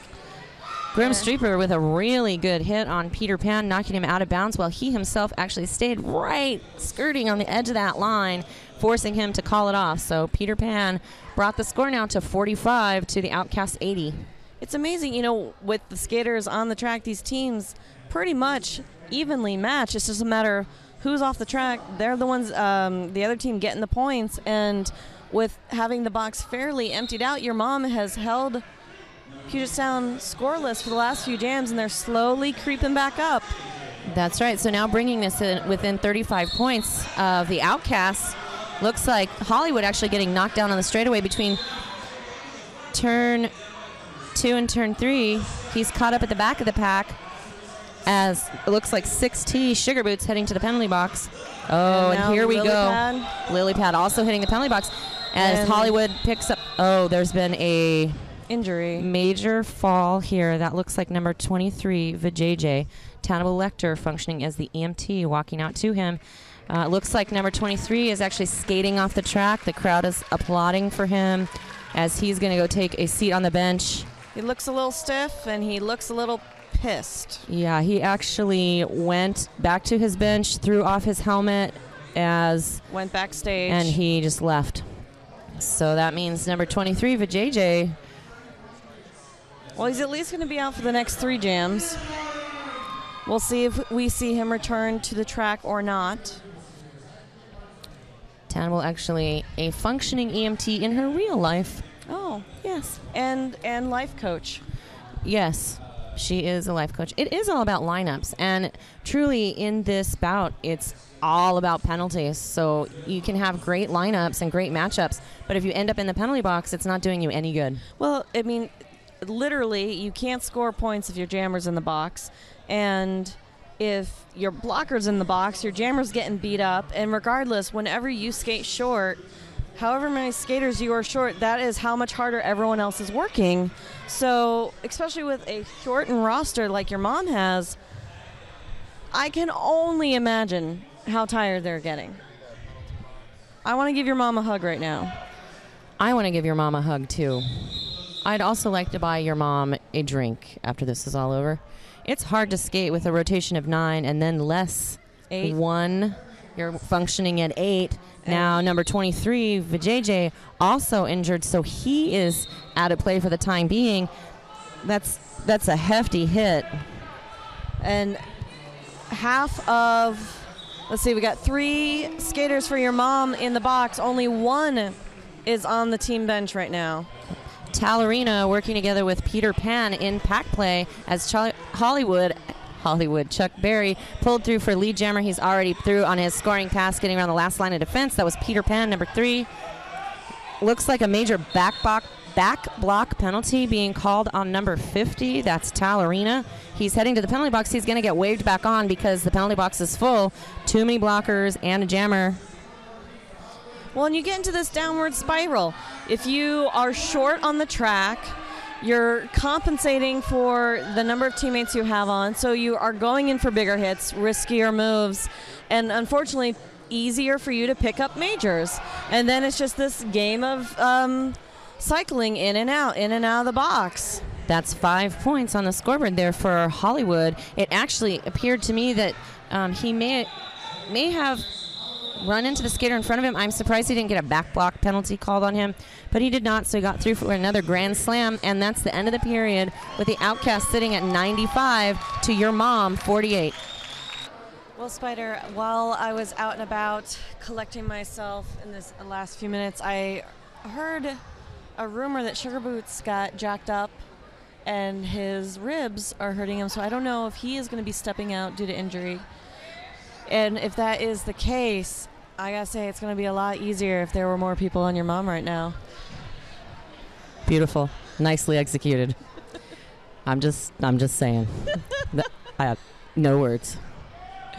Grim Streeper with a really good hit on Peter Pan, knocking him out of bounds while he himself actually stayed right skirting on the edge of that line, forcing him to call it off. So Peter Pan brought the score now to 45 to the Outcast 80. It's amazing, with the skaters on the track, these teams pretty much evenly match. It's just a matter of who's off the track. They're the ones, the other team getting the points. And with having the box fairly emptied out, your mom has held Puget Sound scoreless for the last few jams, and they're slowly creeping back up. That's right. So now bringing this in within 35 points of the Outcasts. Looks like Hollywood actually getting knocked down on the straightaway between turn 2 and turn 3. He's caught up at the back of the pack as it looks like 6T Sugar Boots heading to the penalty box. Oh, and here we go. Lily Pad also hitting the penalty box as Hollywood picks up. Oh, there's been a injury. Major fall here. That looks like number 23, Vijay. Tannibal Lecter functioning as the EMT, walking out to him. Looks like number 23 is actually skating off the track. The crowd is applauding for him as he's going to go take a seat on the bench. He looks a little stiff, and he looks a little pissed. Yeah, he actually went back to his bench, threw off his helmet, went backstage, and he just left. So that means number 23, Vijay. Well, he's at least going to be out for the next 3 jams. We'll see if we see him return to the track or not. Tannibal actually a functioning EMT in her real life. Oh, yes. And life coach. Yes. She is a life coach. It is all about lineups, and truly in this bout, it's all about penalties. So you can have great lineups and great matchups, but if you end up in the penalty box, it's not doing you any good. Well, I mean, literally, you can't score points if your jammer's in the box, and if your blocker's in the box, your jammer's getting beat up, and regardless, whenever you skate short, however many skaters you are short, that is how much harder everyone else is working. So, especially with a shortened roster like your mom has, I can only imagine how tired they're getting. I want to give your mom a hug right now. I want to give your mom a hug, too. I'd also like to buy your mom a drink after this is all over. It's hard to skate with a rotation of 9 and then less 8. 1. You're functioning at 8. Now, number 23, Vijay, also injured, so he is out of play for the time being. That's a hefty hit. And half of, let's see, we got 3 skaters for your mom in the box. Only 1 is on the team bench right now. Tallerina working together with Peter Pan in pack play as Hollywood Chuck Berry pulled through for lead jammer. He's already through on his scoring pass, getting around the last line of defense. That was Peter Pan, number 3. Looks like a major back block penalty being called on number 50. That's Tallerina. He's heading to the penalty box. He's going to get waved back on because the penalty box is full. Too many blockers and a jammer. Well, and you get into this downward spiral. If you are short on the track, you're compensating for the number of teammates you have on, so you are going in for bigger hits, riskier moves, and unfortunately easier for you to pick up majors. And then it's just this game of cycling in and out of the box. That's 5 points on the scoreboard there for Hollywood. It actually appeared to me that he may have run into the skater in front of him. I'm surprised he didn't get a back block penalty called on him, but he did not, so he got through for another grand slam, and that's the end of the period with the Outcast sitting at 95 to your mom 48. Well, Spider, while I was out and about collecting myself in this last few minutes, I heard a rumor that Sugar Boots got jacked up and his ribs are hurting him, so I don't know if he is going to be stepping out due to injury. And if that is the case, I gotta say it's gonna be a lot easier if there were more people on your mom right now. Beautiful, nicely executed. I'm just saying. I have no words.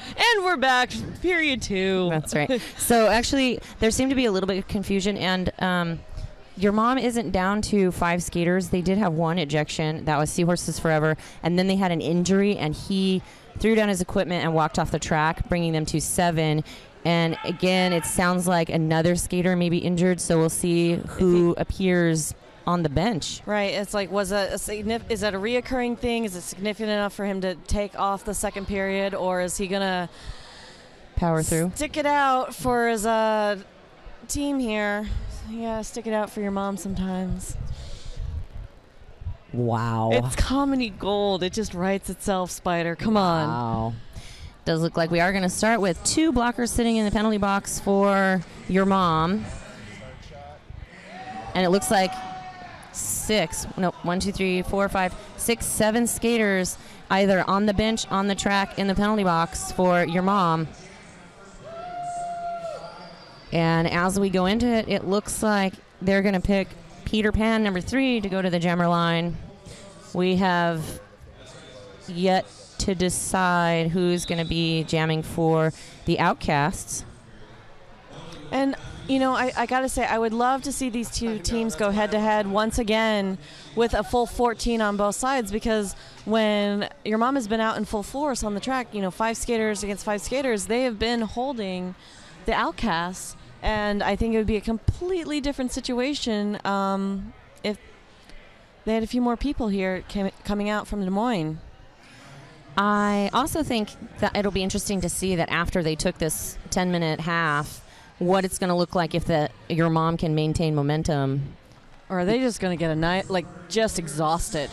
And we're back, period 2. That's right. So actually, there seemed to be a little bit of confusion, and your mom isn't down to 5 skaters. They did have 1 ejection. That was Seahorses Forever, and then they had an injury, and he threw down his equipment and walked off the track, bringing them to 7. And again, it sounds like another skater may be injured, so we'll see who appears on the bench. Right. It's like, is that a reoccurring thing? Is it significant enough for him to take off the second period, or is he gonna power through? Stick it out for his team here. Yeah, stick it out for your mom sometimes. Wow. It's comedy gold. It just writes itself, Spider. Come on. Wow. Does look like we are going to start with 2 blockers sitting in the penalty box for your mom. And it looks like 1, 2, 3, 4, 5, 6, 7 skaters either on the bench, on the track, in the penalty box for your mom. And as we go into it, it looks like they're going to pick Peter Pan, number 3, to go to the jammer line. We have yet to decide who's going to be jamming for the Outcasts. And, you know, I got to say, I would love to see these 2 teams go head-to-head once again with a full 14 on both sides, because when your mom has been out in full force on the track, 5 skaters against 5 skaters, they have been holding the Outcasts. And I think it would be a completely different situation if they had a few more people here coming out from Des Moines. I also think that it'll be interesting to see that after they took this 10-minute half, what it's going to look like if your mom can maintain momentum. Or are they just going to get a night, just exhausted?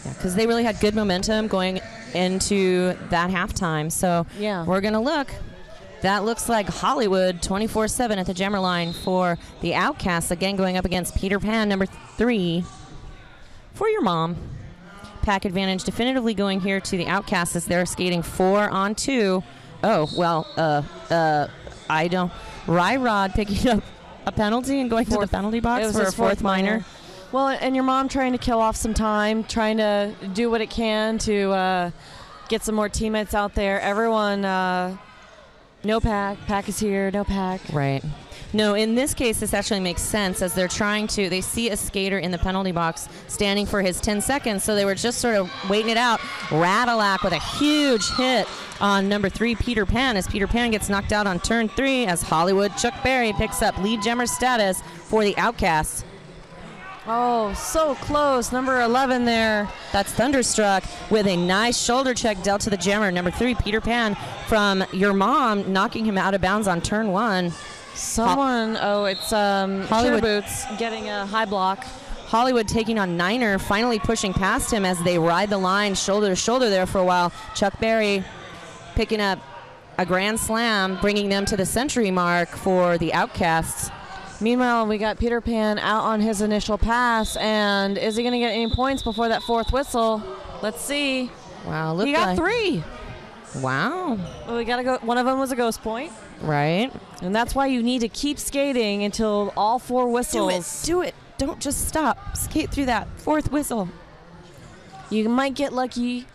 Yeah, because they really had good momentum going into that halftime. So yeah, we're going to look. That looks like Hollywood 24/7 at the jammer line for the Outcasts, again going up against Peter Pan, number 3, for your mom. pack advantage definitively going here to the Outcasts as they're skating 4-on-2. Oh, well, I don't. Rod picking up a penalty and going to the penalty box for a fourth minor. Well, and your mom trying to kill off some time, trying to do what it can to get some more teammates out there. Everyone, no pack. Pack is here, no pack. Right. No, in this case, this actually makes sense as they're trying to, they see a skater in the penalty box standing for his 10 seconds, so they were just sort of waiting it out. Radalack with a huge hit on number 3, Peter Pan, as Peter Pan gets knocked out on turn 3 as Hollywood Chuck Berry picks up lead jammer status for the Outcasts. Oh, so close. Number 11 there. That's Thunderstruck with a nice shoulder check dealt to the jammer. Number 3, Peter Pan from your mom, knocking him out of bounds on turn 1. Someone, it's Hollywood Boots getting a high block. Hollywood taking on Niner, finally pushing past him as they ride the line shoulder to shoulder there for a while. Chuck Berry picking up a grand slam, bringing them to the century mark for the Outcasts. Meanwhile, we got Peter Pan out on his initial pass, and is he going to get any points before that fourth whistle? Let's see. Wow, he got 3. Wow. Well, we got to go. One of them was a ghost point. Right. And that's why you need to keep skating until all 4 whistles. Do it. Don't just stop. Skate through that 4th whistle. You might get lucky.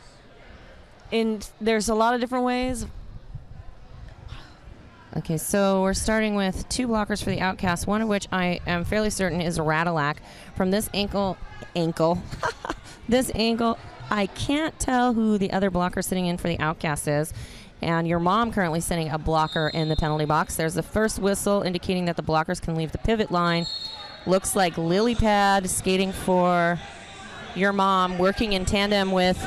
And there's a lot of different ways. Okay, so we're starting with 2 blockers for the Outcasts, one of which I am fairly certain is Radalack. From this ankle, this ankle, I can't tell who the other blocker sitting in for the Outcasts is. And your mom currently sending a blocker in the penalty box. There's the first whistle indicating that the blockers can leave the pivot line. Looks like Lily Pad skating for your mom, working in tandem with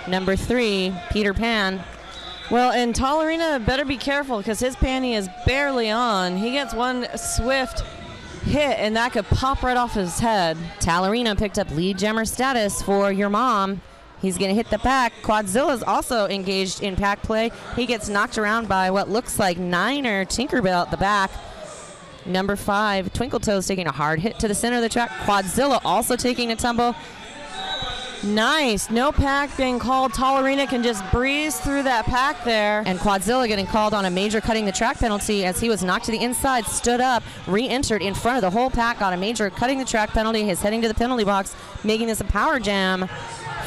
number 3, Peter Pan. Well, and Tallerina better be careful because his panty is barely on. He gets one swift hit, and that could pop right off his head. Tallerina picked up lead jammer status for your mom. He's going to hit the pack. Quadzilla's also engaged in pack play. He gets knocked around by what looks like Niner Tinkerbell at the back. Number 5, Twinkle Toes taking a hard hit to the center of the track. Quadzilla also taking a tumble. Nice. No pack being called. Tallerina can just breeze through that pack there. And Quadzilla getting called on a major cutting the track penalty as he was knocked to the inside, stood up, re-entered in front of the whole pack, got a major cutting the track penalty. He's heading to the penalty box, making this a power jam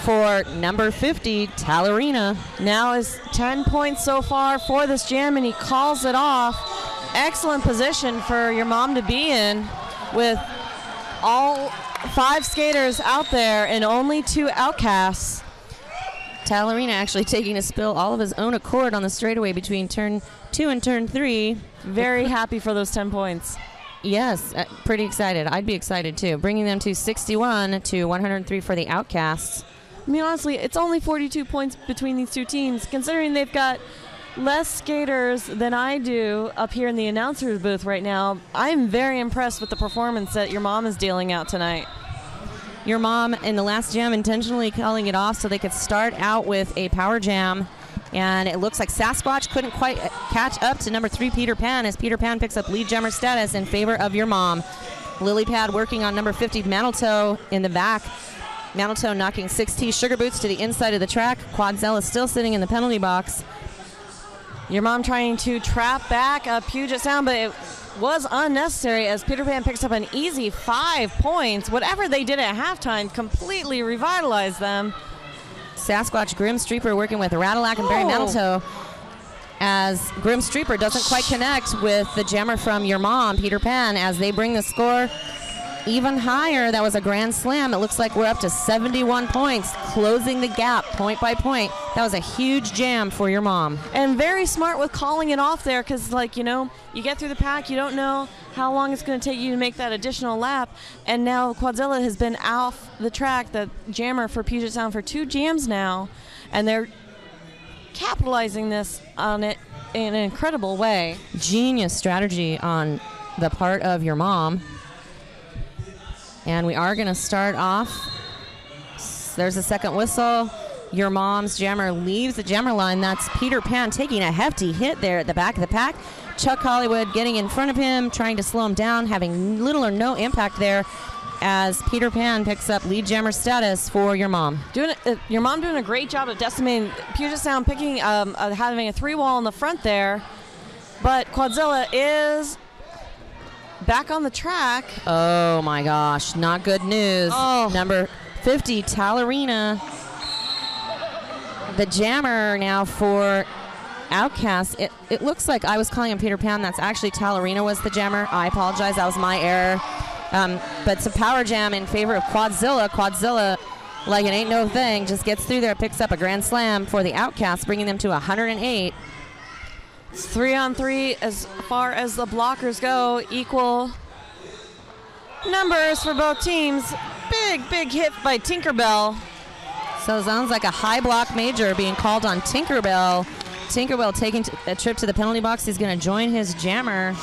for number 50, Tallerina. Now is 10 points so far for this jam, and he calls it off. Excellent position for your mom to be in with all 5 skaters out there and only 2 Outcasts. Tallerina actually taking a spill all of his own accord on the straightaway between turn 2 and turn 3. Very happy for those 10 points. Yes, pretty excited. I'd be excited too. Bringing them to 61 to 103 for the Outcasts. I mean, honestly, it's only 42 points between these 2 teams, considering they've got less skaters than I do up here in the announcer's booth right now. I'm very impressed with the performance that your mom is dealing out tonight. Your mom in the last jam intentionally calling it off so they could start out with a power jam. And it looks like Sasquatch couldn't quite catch up to number 3, Peter Pan, as Peter Pan picks up lead jammer status in favor of your mom. Lilypad working on number 50, Mantletoe in the back. Mantletoe knocking 6T Sugar Boots to the inside of the track. Quadzilla still sitting in the penalty box. Your mom trying to trap back a Puget Sound, but it was unnecessary as Peter Pan picks up an easy 5 points. Whatever they did at halftime completely revitalized them. Sasquatch Grim Streeper working with Radalack and Barry Mantletoe as Grim Streeper doesn't quite connect with the jammer from your mom, Peter Pan, as they bring the score even higher. That was a grand slam. It looks like we're up to 71 points, closing the gap point by point. That was a huge jam for your mom. And very smart with calling it off there because, like, you know, you get through the pack, you don't know how long it's going to take you to make that additional lap. And now Quadzilla has been off the track, the jammer for Puget Sound, for 2 jams now. And they're capitalizing this on it in an incredible way. Genius strategy on the part of your mom. And we are going to start off. There's a second whistle. Your mom's jammer leaves the jammer line. That's Peter Pan taking a hefty hit there at the back of the pack. Chuck Hollywood getting in front of him, trying to slow him down, having little or no impact there as Peter Pan picks up lead jammer status for your mom. Your mom doing a great job of decimating Puget Sound, having a 3-wall in the front there. But Quadzilla is back on the track. Oh my gosh, not good news. Oh. Number 50, Talarina. The jammer now for Outcast. It looks like I was calling him Peter Pan. That's actually Talarina was the jammer. I apologize. That was my error. But it's a power jam in favor of Quadzilla. Quadzilla, like it ain't no thing, just gets through there, picks up a grand slam for the Outcast, bringing them to 108. It's 3-on-3 as far as the blockers go. Equal numbers for both teams. Big hit by Tinkerbell. So it sounds like a high block major being called on Tinkerbell. Tinkerbell taking a trip to the penalty box. He's going to join his jammer.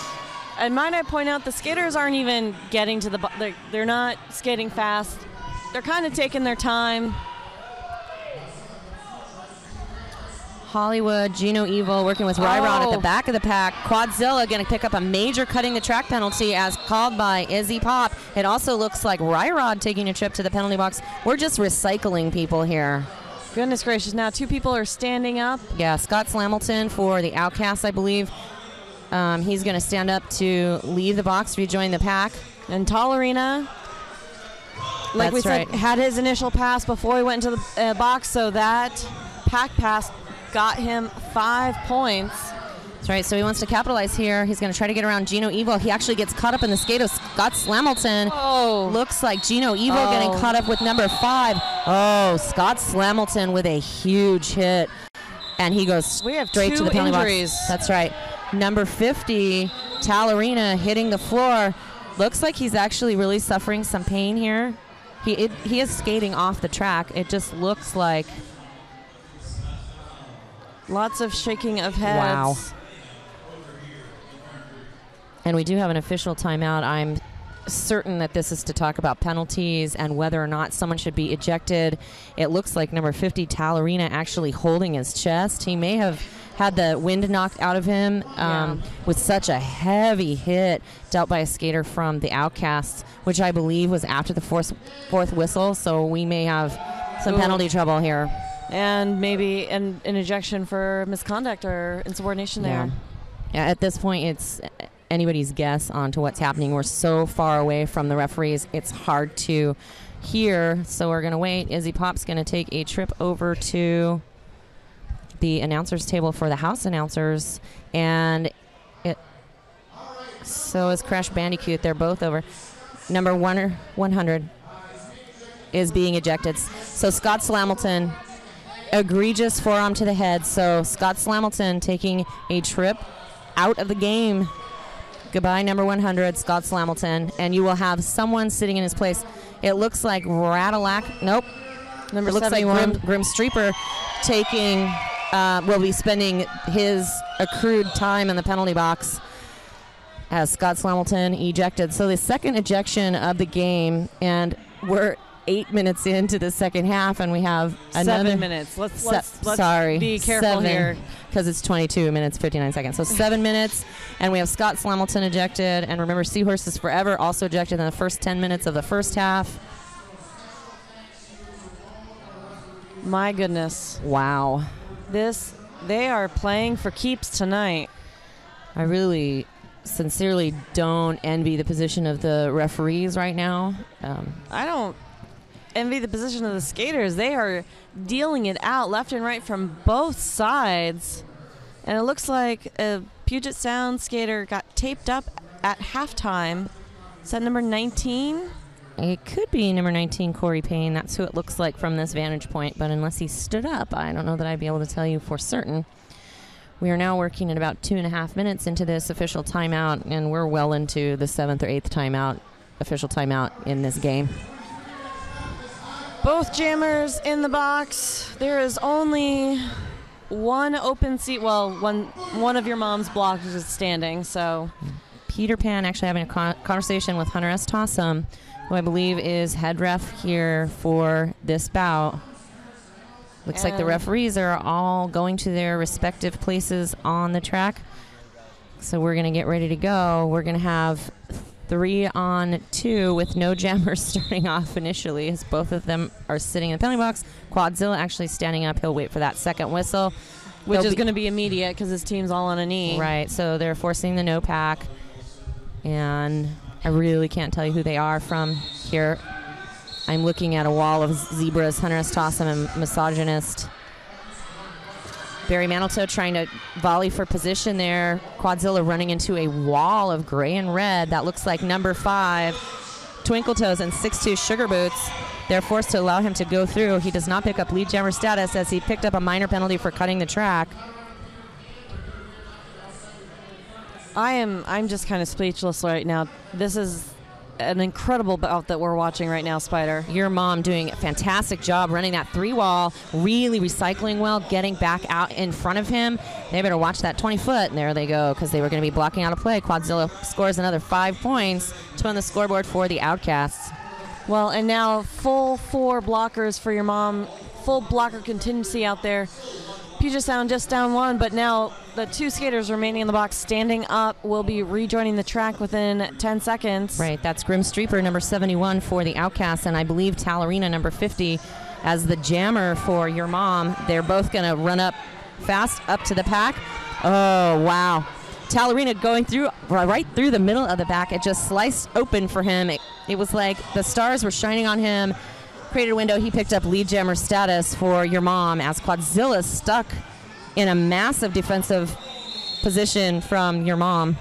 And might I point out, the skaters aren't even getting to the they're not skating fast. They're kind of taking their time. Hollywood, Gino Evil working with Ryrod at the back of the pack. Quadzilla going to pick up a major cutting the track penalty as called by Izzy Pop. It also looks like Ryrod taking a trip to the penalty box. We're just recycling people here. Goodness gracious, now 2 people are standing up. Yeah, Scott Slamilton for the Outcasts, I believe. He's going to stand up to leave the box, rejoin the pack. And Talarina, like we said, had his initial pass before he went into the box, so that pack pass got him 5 points. That's right, so he wants to capitalize here. He's going to try to get around Gino Evil. He actually gets caught up in the skate of Scott Slamilton. Oh. Looks like Gino Evil getting caught up with number 5. Oh, Scott Slamilton with a huge hit. And he goes straight to the penalty box. That's right. Number 50, Talarina hitting the floor. Looks like he's actually really suffering some pain here. He is skating off the track. It just looks like... Lots of shaking of heads. Wow. And we do have an official timeout. I'm certain that this is to talk about penalties and whether or not someone should be ejected. It looks like number 50, Talarina, actually holding his chest. He may have had the wind knocked out of him with such a heavy hit dealt by a skater from the Outcasts, which I believe was after the fourth whistle. So we may have some penalty trouble here. And maybe an ejection for misconduct or insubordination there. Yeah, at this point, it's anybody's guess on to what's happening. We're so far away from the referees, it's hard to hear. So we're going to wait. Izzy Pop's going to take a trip over to the announcers table for the house announcers. And so is Crash Bandicoot. They're both over. Number 100 is being ejected. So Scott Slamilton... egregious forearm to the head. So Scott Slamilton taking a trip out of the game. Goodbye, number 100, Scott Slamilton. And you will have someone sitting in his place. It looks like Radalac. Nope. Number it looks 71. like Grim Streeper will be spending his accrued time in the penalty box as Scott Slamilton ejected. So the second ejection of the game, and we're 8 minutes into the second half, and we have another 7 minutes. Let's be careful 7, here because it's 22 minutes 59 seconds. So 7 minutes, and we have Scott Slamilton ejected. And remember, Seahorses Forever also ejected in the first 10 minutes of the first half. My goodness! Wow, they are playing for keeps tonight. I really sincerely don't envy the position of the referees right now. I don't envy the position of the skaters. They are dealing it out left and right from both sides. And it looks like a Puget Sound skater got taped up at halftime. Is that number 19? It could be number 19, Corey Payne. That's who it looks like from this vantage point. But unless he stood up, I don't know that I'd be able to tell you for certain. We are now working at about 2.5 minutes into this official timeout, and we're well into the 7th or 8th official timeout in this game. Both jammers in the box. There is only one open seat. Well, one of your mom's blocks is standing. So Peter Pan actually having a conversation with Hunter S. Tossum, who I believe is head ref here for this bout. Looks like the referees are all going to their respective places on the track. So we're going to get ready to go. We're going to have 3-on-2 with no jammers starting off initially, as both of them are sitting in the penalty box. Quadzilla actually standing up. He'll wait for that second whistle, which is going to be immediate because his team's all on a knee. Right, so they're forcing the no pack, and I really can't tell you who they are from here. I'm looking at a wall of zebras, Hunter Tossum and Misogynist. Barry Manitou trying to volley for position there. Quadzilla running into a wall of gray and red. That looks like number 5, Twinkle Toes, and 6'2", Sugar Boots. They're forced to allow him to go through. He does not pick up lead jammer status as he picked up a minor penalty for cutting the track. I'm just kind of speechless right now. This is an incredible bout that we're watching right now, Spider. Your mom doing a fantastic job running that 3-wall, really recycling well, getting back out in front of him. They better watch that 20-foot, and there they go, because they were going to be blocking out a play. Quadzilla scores another 5 points to win the scoreboard for the Outcasts. Well, and now full 4 blockers for your mom. Full blocker contingency out there. Puget Sound just down 1, but now the 2 skaters remaining in the box standing up will be rejoining the track within 10 seconds. Right, that's Grim Streeper, number 71 for the Outcasts, and I believe Talarina, number 50, as the jammer for your mom. They're both going to run up fast up to the pack. Oh, wow. Talarina going through right through the middle of the back. It just sliced open for him. It was like the stars were shining on him. Created a window. He picked up lead jammer status for your mom as Quadzilla stuck in a massive defensive position from your mom.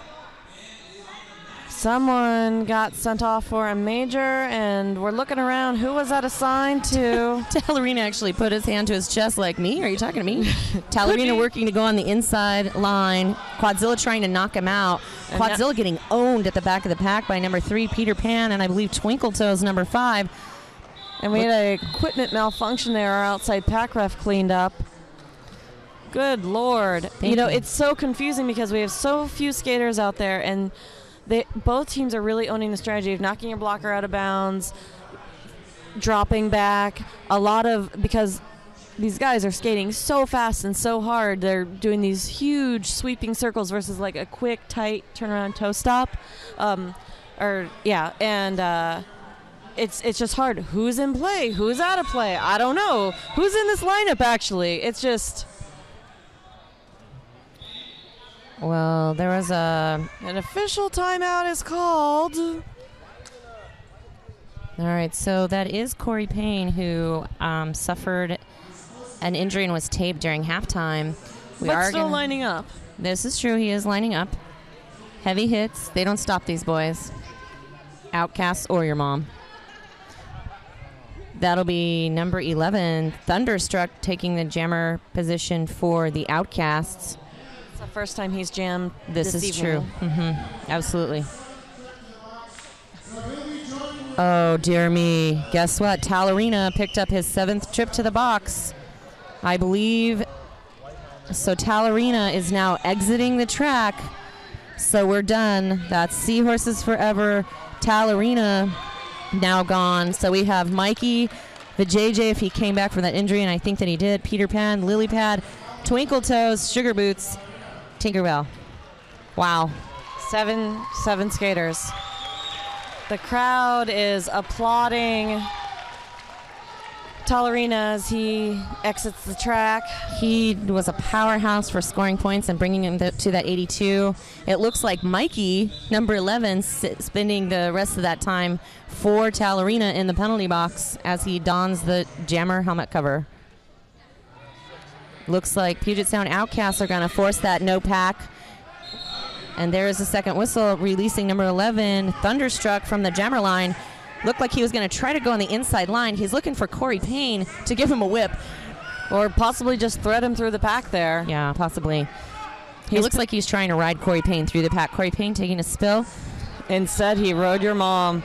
Someone got sent off for a major, and we're looking around. Who was that assigned to? Talarina actually put his hand to his chest like, me? Are you talking to me? Talarina working to go on the inside line. Quadzilla trying to knock him out. Quadzilla getting owned at the back of the pack by number 3, Peter Pan, and I believe Twinkle Toes, number 5. And we had a equipment malfunction there. Our outside pack ref cleaned up. Good Lord. You know, it's so confusing because we have so few skaters out there, and both teams are really owning the strategy of knocking your blocker out of bounds, dropping back. Because these guys are skating so fast and so hard, they're doing these huge sweeping circles versus like a quick, tight turnaround toe stop. It's just hard. Who's in play? Who's out of play? I don't know. Who's in this lineup, actually? It's just... Well, there was an official timeout is called. All right, so that is Corey Payne, who suffered an injury and was taped during halftime. But still lining up. This is true. He is lining up. Heavy hits. They don't stop these boys. Outcasts or your mom. That'll be number 11, Thunderstruck, taking the jammer position for the Outcasts. It's the first time he's jammed this is evening. True. Absolutely. Oh, dear me. Guess what? Talarina picked up his 7th trip to the box, I believe. So Talarina is now exiting the track. So we're done. That's Seahorses forever. Talarina now gone. So we have Mikey, the JJ, if he came back from that injury, and I think that he did. Peter Pan, Lily Pad, Twinkle Toes, Sugar Boots, Tinkerbell. Wow. Seven skaters. The crowd is applauding Talarina as he exits the track. He was a powerhouse for scoring points and bringing him to that 82. It looks like Mikey, number 11, spending the rest of that time for Talarina in the penalty box as he dons the jammer helmet cover. Looks like Puget Sound Outcasts are going to force that no pack. And there is a second whistle releasing number 11, Thunderstruck, from the jammer line. Looked like he was going to try to go on the inside line. He's looking for Corey Payne to give him a whip. Or possibly just thread him through the pack there. Yeah, possibly. He looks like he's trying to ride Corey Payne through the pack. Corey Payne taking a spill. Instead, he rode your mom.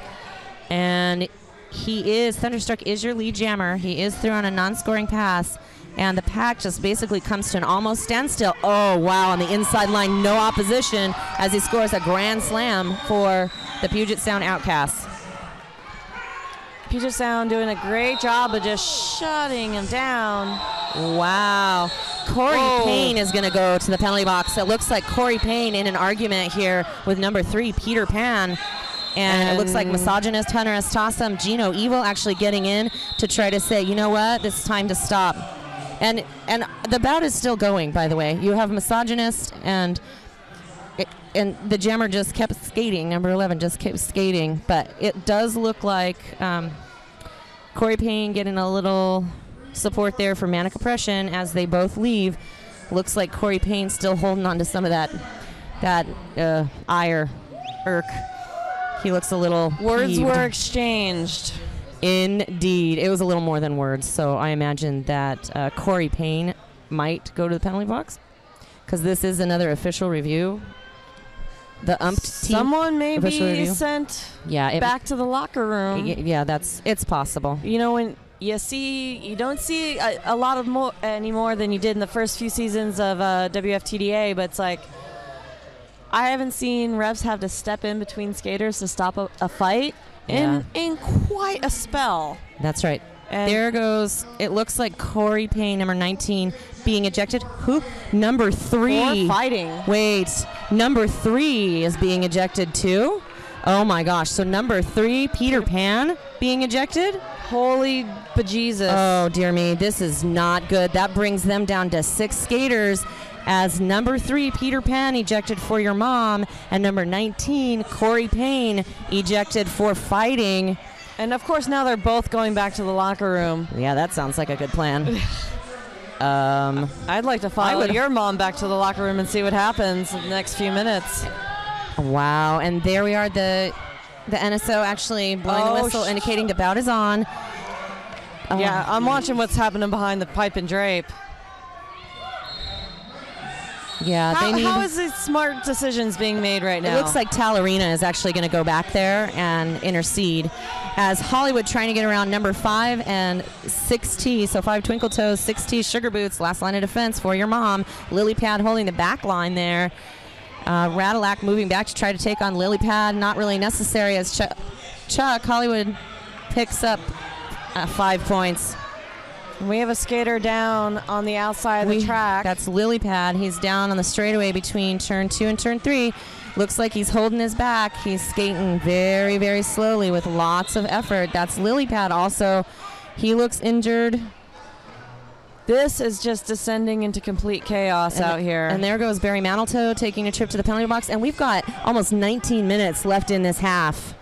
And Thunderstruck is your lead jammer. He is through on a non-scoring pass. And the pack just basically comes to an almost standstill. Oh, wow, on the inside line, no opposition as he scores a grand slam for the Puget Sound Outcasts. Puget Sound doing a great job of just shutting him down. Wow. Corey Payne is going to go to the penalty box. It looks like Corey Payne in an argument here with number 3, Peter Pan. And it looks like misogynist Hunter S. Tossum, Gino Evil actually getting in to try to say, you know what, it's time to stop. And the bout is still going, by the way. You have misogynist and the jammer just kept skating. Number 11 just kept skating. But it does look like Corey Payne getting a little support there for manic oppression as they both leave. Looks like Corey Payne still holding on to some of that irk. He looks a little Words peeved. were exchanged. Indeed. It was a little more than words, so I imagine that Corey Payne might go to the penalty box because this is another official review. The ump team. Someone may be sent back to the locker room. Yeah, it's possible. You know, when you don't see a lot of more anymore than you did in the first few seasons of WFTDA, but it's like I haven't seen refs have to step in between skaters to stop a fight in quite a spell. That's right. And there goes, it looks like Corey Payne, number 19, being ejected. Who? Number 3. For fighting. Wait, number 3 is being ejected too? Oh my gosh, so number 3, Peter Pan, being ejected? Holy bejesus. Oh dear me, this is not good. That brings them down to 6 skaters as number 3, Peter Pan, ejected for your mom, and number 19, Corey Payne, ejected for fighting. And of course now they're both going back to the locker room. Yeah, that sounds like a good plan. I'd like to follow your mom back to the locker room and see what happens in the next few minutes. Wow, and there we are, the NSO actually blowing the whistle, indicating the bout is on. Yeah, I'm watching what's happening behind the pipe and drape. Yeah, how is these smart decisions being made right now? It looks like Talarina is actually going to go back there and intercede as Hollywood trying to get around number 5 and 6T, so 5 Twinkle Toes, 6T Sugar Boots, last line of defense for your mom. Lily Pad holding the back line there. Radillac moving back to try to take on Lily Pad, not really necessary as Chuck Hollywood picks up 5 points. We have a skater down on the outside of the track. That's Lily Pad. He's down on the straightaway between turn 2 and turn 3. Looks like he's holding his back. He's skating very, very slowly with lots of effort. That's Lily Pad also. He looks injured. This is just descending into complete chaos out here. And there goes Barry Manitou taking a trip to the penalty box. And we've got almost 19 minutes left in this half.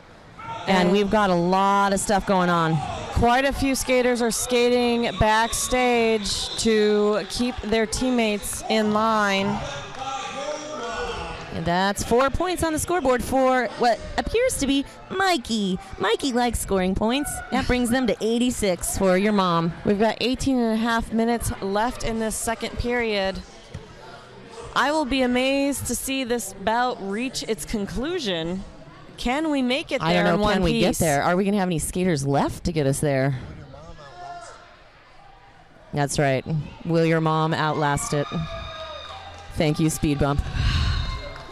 And we've got a lot of stuff going on. Quite a few skaters are skating backstage to keep their teammates in line. And that's 4 points on the scoreboard for what appears to be Mikey. Mikey likes scoring points. That brings them to 86 for your mom. We've got 18 and a half minutes left in this second period. I will be amazed to see this bout reach its conclusion. Can we make it there? I don't know. In one Can we piece? get there? Are we going to have any skaters left to get us there? That's right. Will your mom outlast it? Thank you, Speed Bump.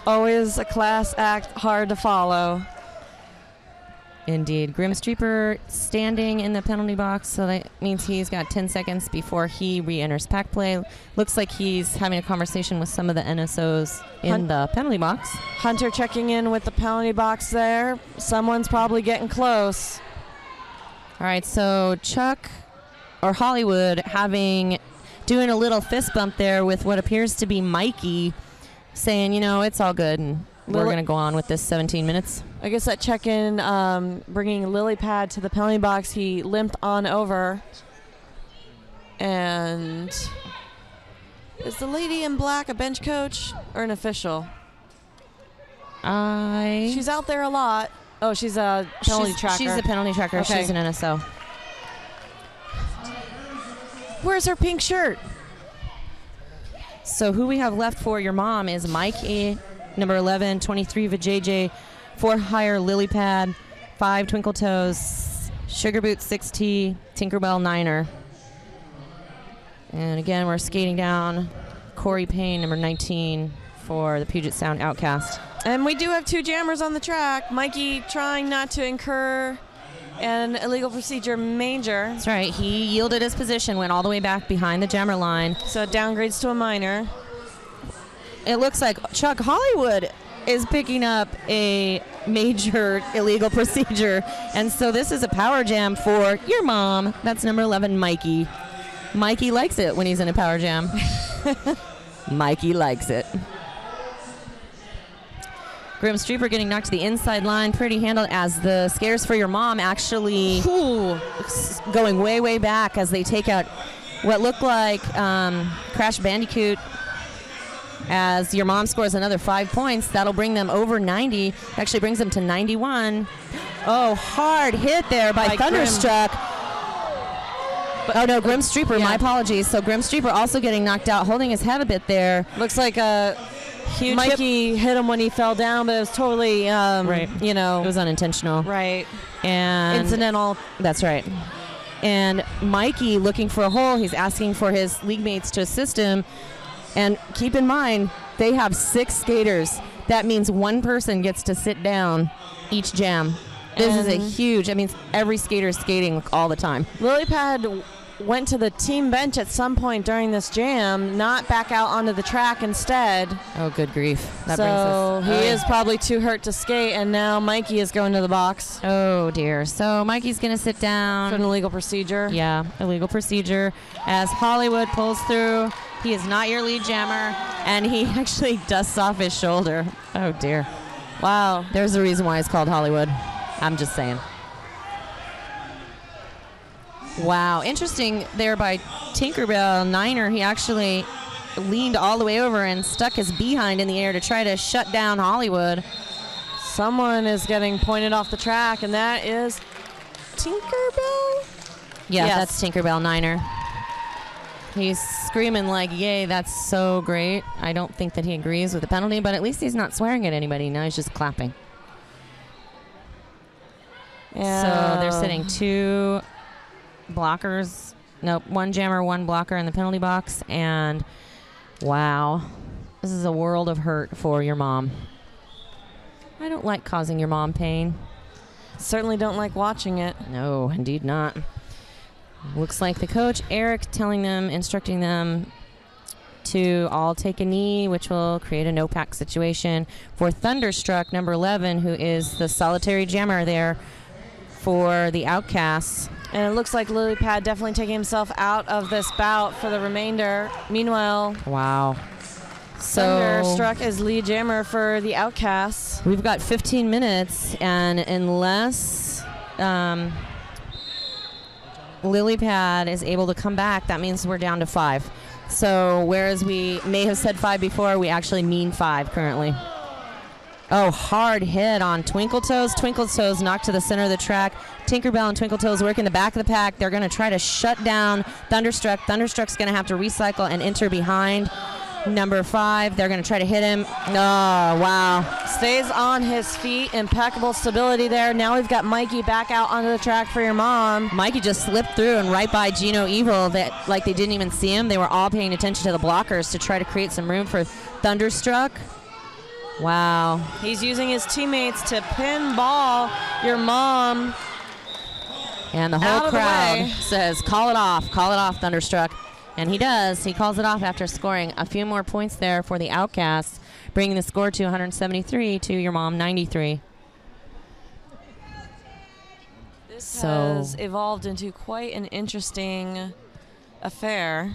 Always a class act, hard to follow. Indeed. Grim Streeper standing in the penalty box, so that means he's got 10 seconds before he re-enters pack play. Looks like he's having a conversation with some of the NSOs in the penalty box. Hunter checking in with the penalty box there. Someone's probably getting close. All right, so Chuck or Hollywood doing a little fist bump there with what appears to be Mikey, saying, you know, it's all good, and we're going to go on with this 17 minutes. I guess that check-in, bringing Lily Pad to the penalty box, he limped on over. And is the lady in black a bench coach or an official? She's out there a lot. Oh, she's a penalty tracker. She's a penalty tracker. Okay. She's an NSO. Where's her pink shirt? So who we have left for your mom is Mike A, number 11, 23 Vajayjay, 4 higher Lily Pad, 5 Twinkle Toes, Sugar Boot 6T, Tinkerbell 9er. And again, we're skating down Corey Payne, number 19, for the Puget Sound Outcast. And we do have 2 jammers on the track. Mikey trying not to incur an illegal procedure major. That's right. He yielded his position, went all the way back behind the jammer line. So it downgrades to a minor. It looks like Chuck Hollywood is picking up a major illegal procedure. And so this is a power jam for your mom. That's number 11, Mikey. Mikey likes it when he's in a power jam. Mikey likes it. Grim Streeper getting knocked to the inside line. Pretty handled as the skaters for your mom actually going way, way back as they take out what looked like Crash Bandicoot. As your mom scores another 5 points, that'll bring them over 90. Actually brings them to 91. Oh, hard hit there by Thunderstruck. Oh, no, Grim Streeper, my apologies. So Grim Streeper also getting knocked out, holding his head a bit there. Looks like a huge Mikey hit him when he fell down, but it was totally, you know. It was unintentional. Right. And incidental. That's right. And Mikey looking for a hole. He's asking for his league mates to assist him. And keep in mind, they have 6 skaters. That means one person gets to sit down each jam. This is a huge, I mean, every skater is skating all the time. Lilypad went to the team bench at some point during this jam, not back out onto the track instead. Oh, good grief. That so brings us, he is probably too hurt to skate, and now Mikey is going to the box. Oh, dear. So Mikey's going to sit down. For an illegal procedure. Yeah, illegal procedure. As Hollywood pulls through. He is not your lead jammer, and he actually dusts off his shoulder. Oh, dear. Wow. There's a reason why it's called Hollywood. I'm just saying. Wow. Interesting there by Tinkerbell Niner. He actually leaned all the way over and stuck his behind in the air to try to shut down Hollywood. Someone is getting pointed off the track, and that is Tinkerbell? Yeah, yes. That's Tinkerbell Niner. He's screaming like, yay, that's so great. I don't think that he agrees with the penalty, but at least he's not swearing at anybody. Now he's just clapping. Yeah. So they're sitting 2 blockers. Nope, 1 jammer, 1 blocker in the penalty box. And, wow, this is a world of hurt for your mom. I don't like causing your mom pain. Certainly don't like watching it. No, indeed not. Looks like the coach, Eric, instructing them to all take a knee, which will create a no-pack situation for Thunderstruck, number 11, who is the solitary jammer there for the Outcasts. And it looks like Lilypad definitely taking himself out of this bout for the remainder. Meanwhile, wow. Thunderstruck is lead jammer for the Outcasts. We've got 15 minutes, and unless Lilypad is able to come back, that means we're down to 5. So whereas we may have said 5 before, we actually mean 5 currently. Oh, hard hit on Twinkle Toes. Twinkle Toes knocked to the center of the track. Tinkerbell and Twinkle Toes work in the back of the pack. They're going to try to shut down Thunderstruck. Thunderstruck's going to have to recycle and enter behind number 5. They're going to try to hit him. Oh, wow. Stays on his feet. Impeccable stability there. Now we've got Mikey back out onto the track for your mom. Mikey just slipped through and right by Gino Evil. That, like, they didn't even see him. They were all paying attention to the blockers to try to create some room for Thunderstruck. Wow. He's using his teammates to pinball your mom. And the whole crowd says, call it off, Thunderstruck. And he does. He calls it off after scoring a few more points there for the Outcasts, bringing the score to 173 to your mom 93. This has evolved into quite an interesting affair.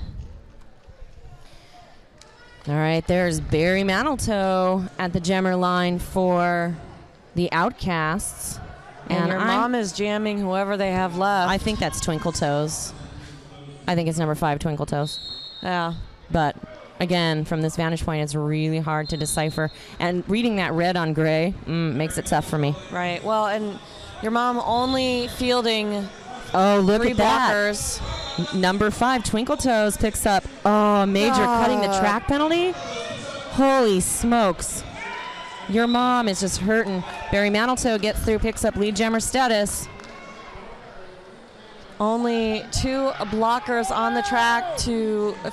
All right, there's Barry Manitou at the jammer line for the Outcasts. And your mom is jamming whoever they have left. I think that's Twinkle Toes. I think it's number 5, Twinkle Toes. Yeah. But, again, from this vantage point, it's really hard to decipher. And reading that red on gray makes it tough for me. Right. Well, and your mom only fielding 3 blockers. Number 5, Twinkle Toes picks up a major cutting the track penalty. Holy smokes. Your mom is just hurting. Barry Manitou gets through, picks up lead jammer status. Only 2 blockers on the track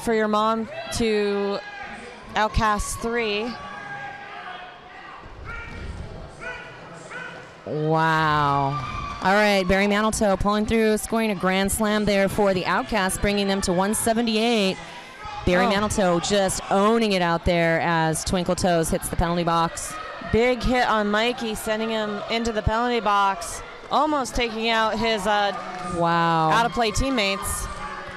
for your mom to Outcast 3. Wow. All right, Barry Manitou pulling through, scoring a grand slam there for the Outcasts, bringing them to 178. Barry Manitou just owning it out there as Twinkle Toes hits the penalty box. big hit on Mikey, sending him into the penalty box, almost taking out his out-of-play teammates.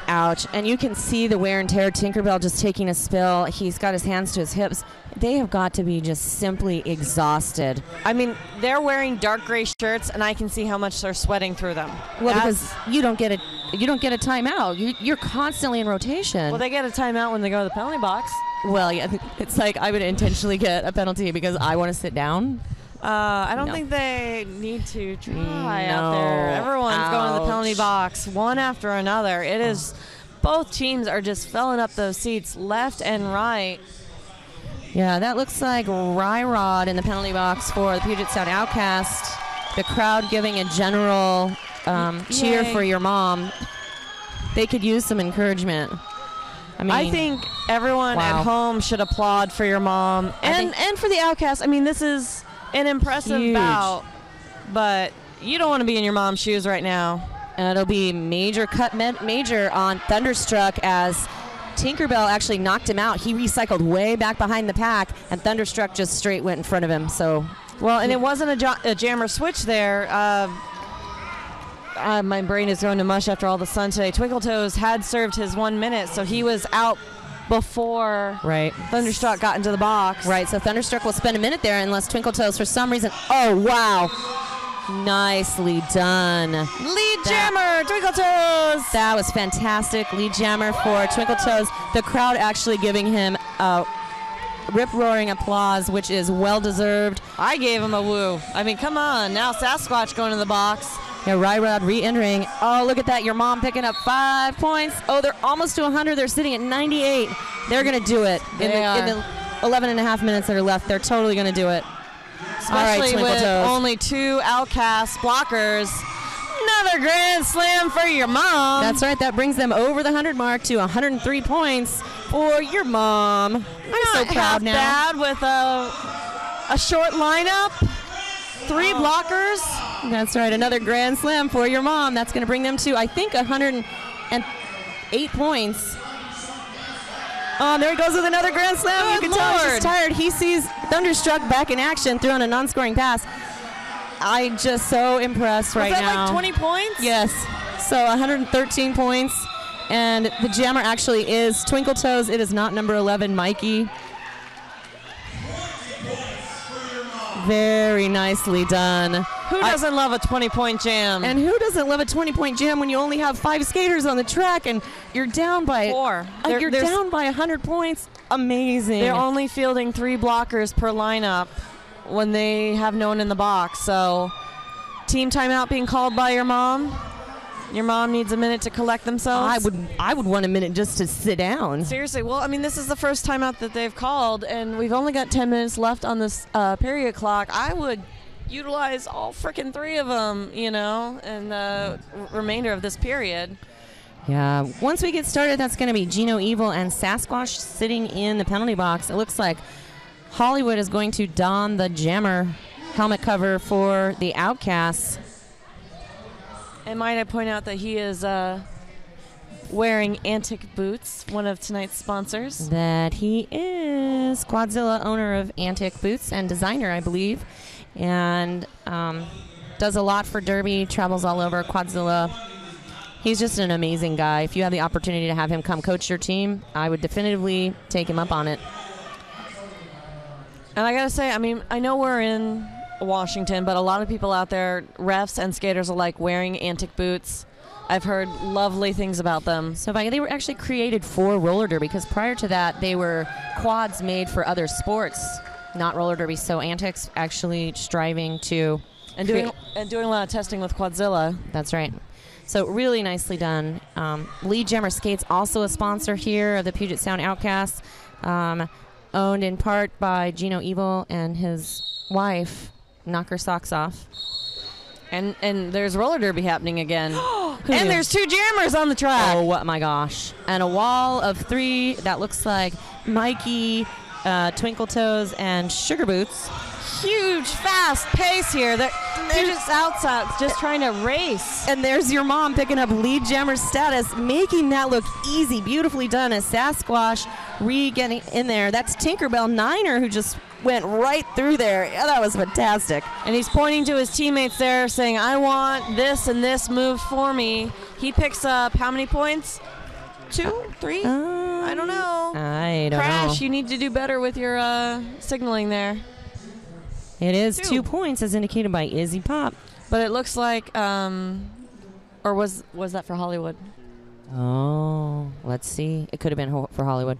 Ouch. And you can see the wear and tear. Tinkerbell just taking a spill. He's got his hands to his hips. They have got to be just simply exhausted. I mean, they're wearing dark gray shirts, and I can see how much they're sweating through them. Well, because you don't get a timeout. You're constantly in rotation. Well, they get a timeout when they go to the penalty box. Well, yeah, it's like I would intentionally get a penalty because I want to sit down. I don't think they need to try out there. Everyone's going to the penalty box, one after another. It is, both teams are just filling up those seats left and right. Yeah, that looks like Rod in the penalty box for the Puget Sound Outcast. The crowd giving a general cheer for your mom. They could use some encouragement. I think everyone at home should applaud for your mom and for the Outcast. I mean, this is an impressive bout, but you don't want to be in your mom's shoes right now. And it'll be major on Thunderstruck as Tinkerbell actually knocked him out. He recycled way back behind the pack, and Thunderstruck just straight went in front of him. So, well, and it wasn't a jammer switch there. My brain is going to mush after all the sun today. Twinkle Toes had served his 1 minute, so he was out before Thunderstruck got into the box. Right, so Thunderstruck will spend a minute there unless Twinkle Toes for some reason. Oh, wow. Nicely done. Lead jammer, Twinkle Toes. That was fantastic. Lead jammer for Twinkle Toes. The crowd actually giving him a rip-roaring applause, which is well-deserved. I gave him a woo. I mean, come on. Now Sasquatch going to the box. Yeah, Ryrod re-entering. Oh, look at that. Your mom picking up 5 points. Oh, they're almost to 100. They're sitting at 98. They're going to do it. In the 11 and a half minutes that are left, they're totally going to do it. Especially with only 2 Outcast blockers. Another grand slam for your mom. That's right. That brings them over the 100 mark to 103 points for your mom. I'm so proud now. Not bad with a short lineup. 3 blockers. That's right. Another grand slam for your mom. That's going to bring them to, I think, 108 points. Oh, there he goes with another grand slam. You can tell he's just tired. He sees Thunderstruck back in action, throwing a non-scoring pass. I'm just so impressed right now. Was that like 20 points? Yes. So 113 points. And the jammer actually is Twinkle Toes. It is not number 11, Mikey. Very nicely done. Who doesn't love a 20-point jam? And who doesn't love a 20-point jam when you only have 5 skaters on the track and you're down by 4? You're down by 100 points. Amazing. They're only fielding 3 blockers per lineup when they have no one in the box. So, team timeout being called by your mom. Your mom needs a minute to collect themselves. I would want a minute just to sit down. Seriously. Well, I mean, this is the first timeout that they've called, and we've only got 10 minutes left on this period clock. I would utilize all frickin' 3 of them, you know, and the remainder of this period. Yeah. Once we get started, that's going to be Gino Evil and Sasquatch sitting in the penalty box. It looks like Hollywood is going to don the jammer helmet cover for the Outcasts. And might I point out that he is wearing Antic Boots, one of tonight's sponsors. That he is. Quadzilla, owner of Antic Boots and designer, I believe. And does a lot for Derby, travels all over Quadzilla. He's just an amazing guy. If you have the opportunity to have him come coach your team, I would definitively take him up on it. And I got to say, I mean, I know we're in Washington, but a lot of people out there, refs and skaters alike, wearing Antic Boots. I've heard lovely things about them. So they were actually created for roller derby, because prior to that they were quads made for other sports, not roller derby. So Antic's actually striving to doing a lot of testing with Quadzilla. That's right. So really nicely done. Lead Jammer Skates, also a sponsor here of the Puget Sound Outcasts, owned in part by Gino Evil and his wife. Knock her socks off. And there's roller derby happening again. And there's 2 jammers on the track. Oh my gosh. And a wall of 3 that looks like Mikey, Twinkle Toes, and Sugar Boots. huge, fast pace here. They're just outside, just trying to race. And there's your mom picking up lead jammer status, making that look easy. Beautifully done. A Sasquatch getting in there. That's Tinkerbell Niner who just went right through there. Yeah, that was fantastic. And he's pointing to his teammates there saying, I want this and this move for me. He picks up how many points? 2, 3? I don't know. I don't know. Crash, you need to do better with your signaling there. It is 2 points as indicated by Izzy Pop. But it looks like, or was that for Hollywood? Oh, let's see. It could have been for Hollywood.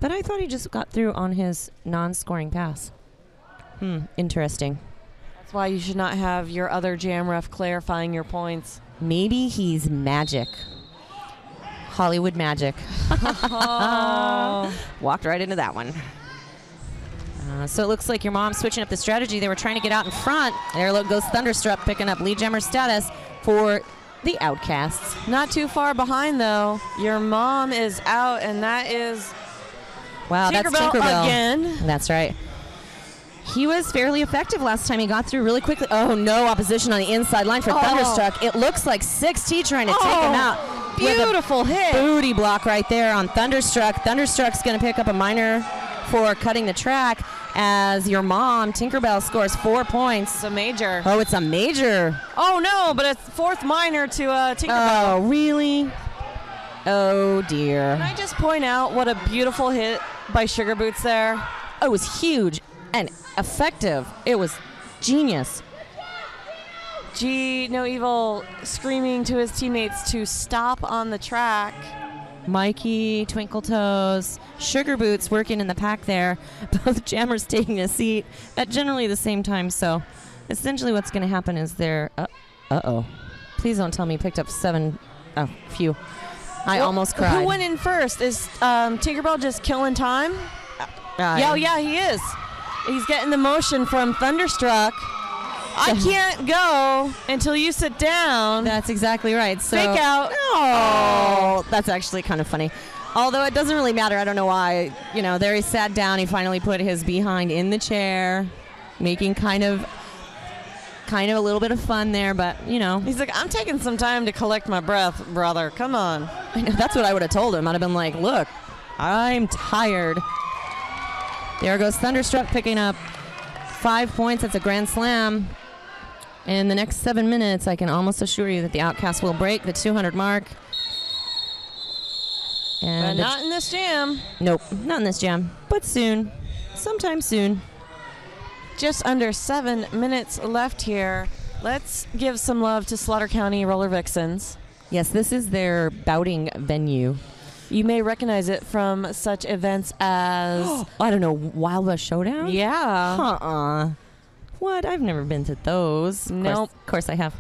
But I thought he just got through on his non-scoring pass. Interesting. That's why you should not have your other jam ref clarifying your points. Maybe he's magic. Hollywood magic. Walked right into that one. So it looks like your mom's switching up the strategy. They were trying to get out in front. There goes Thunderstruck picking up lead jammer status for the Outcasts. Not too far behind, though. Your mom is out, and that is... Wow, that's Tinkerbell again. That's right. He was fairly effective last time. He got through really quickly. Oh, no opposition on the inside line for Thunderstruck. It looks like 6T trying to take him out. Beautiful hit. Booty block right there on Thunderstruck. Thunderstruck's going to pick up a minor for cutting the track as your mom, Tinkerbell, scores 4 points. It's a major. Oh, it's a major. Oh, no, but it's 4th minor to Tinkerbell. Oh, really? Oh, dear. Can I just point out what a beautiful hit by Sugar Boots there? Oh, it was huge and effective. It was genius. No Evil screaming to his teammates to stop on the track. Mikey, Twinkle Toes, Sugar Boots working in the pack there. Both jammers taking a seat at generally the same time. So essentially what's going to happen is they're... Uh-oh. Please don't tell me he picked up 7... Oh, phew. I almost cried. Who went in first? Is Tinkerbell just killing time? Yeah, he is. He's getting the motion from Thunderstruck. I can't go until you sit down. That's exactly right. So, fake out. Oh, that's actually kind of funny. Although it doesn't really matter. I don't know why. You know, there he sat down. He finally put his behind in the chair, making kind of a little bit of fun there. But, you know. He's like, I'm taking some time to collect my breath, brother. Come on. I know, that's what I would have told him. I'd have been like, look, I'm tired. There goes Thunderstruck picking up 5 points. That's a grand slam. In the next 7 minutes, I can almost assure you that the Outcast will break the 200 mark. And but not in this jam. Nope, not in this jam. But soon. Sometime soon. Just under 7 minutes left here. Let's give some love to Slaughter County Roller Vixens. Yes, this is their bouting venue. You may recognize it from such events as... I don't know, Wild West Showdown? Yeah. What? I've never been to those. Nope. Of course I have.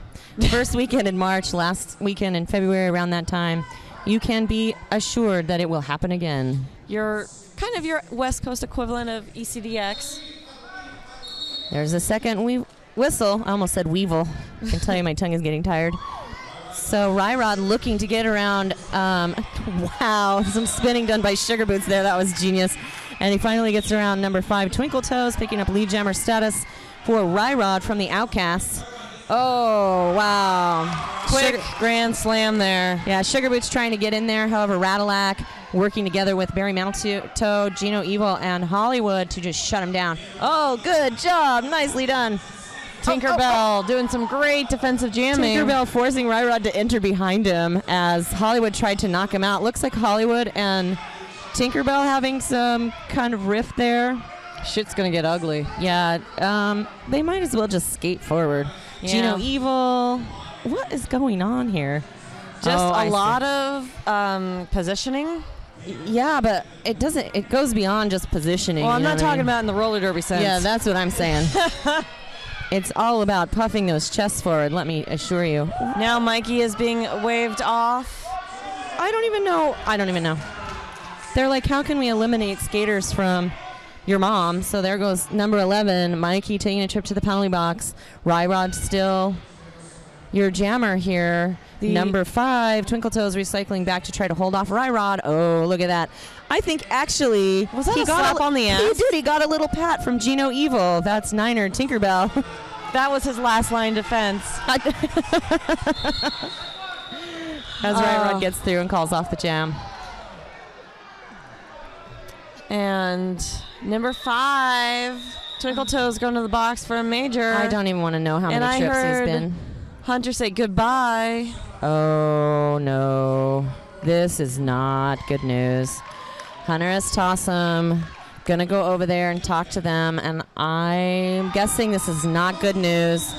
First weekend in March, last weekend in February, around that time. You can be assured that it will happen again. You're kind of your West Coast equivalent of ECDX. There's a second whistle. I almost said weevil. I can tell you my tongue is getting tired. So Ryrod looking to get around. Wow, some spinning done by Sugar Boots there. That was genius. And he finally gets around number 5, Twinkle Toes, picking up lead jammer status for Ryrod from the Outcasts. Oh, wow. Quick grand slam there. Yeah, Sugar Boots trying to get in there. However, Rattleack working together with Barry Mantletoe, Gino Evil, and Hollywood to just shut him down. Oh, good job. Nicely done. Tinkerbell doing some great defensive jamming. Tinkerbell forcing Ryrod to enter behind him as Hollywood tried to knock him out. Looks like Hollywood and Tinkerbell having some kind of rift there. Shit's going to get ugly. Yeah, they might as well just skate forward. Yeah. Gino Evil. What is going on here? Just a lot of positioning. Yeah, but it doesn't. It goes beyond just positioning. Well, I'm not talking about in the roller derby sense. Yeah, that's what I'm saying. It's all about puffing those chests forward, let me assure you. Now Mikey is being waved off. I don't even know. They're like, how can we eliminate skaters from your mom? So there goes number 11, Mikey taking a trip to the penalty box. Ryrod still your jammer here. Number 5, Twinkle Toes recycling back to try to hold off Ryrod. Oh, look at that. I think actually was that he got slap on the ass? He did. He got a little pat from Gino Evil. That's Niner Tinkerbell. That was his last line defense. As Ryrod gets through and calls off the jam. And number 5, Twinkle Toes going to the box for a major. I don't even want to know how many trips he's been. Hunter say goodbye. Oh, no. This is not good news. Hunter has tossed him. Gonna go over there and talk to them, and I'm guessing this is not good news.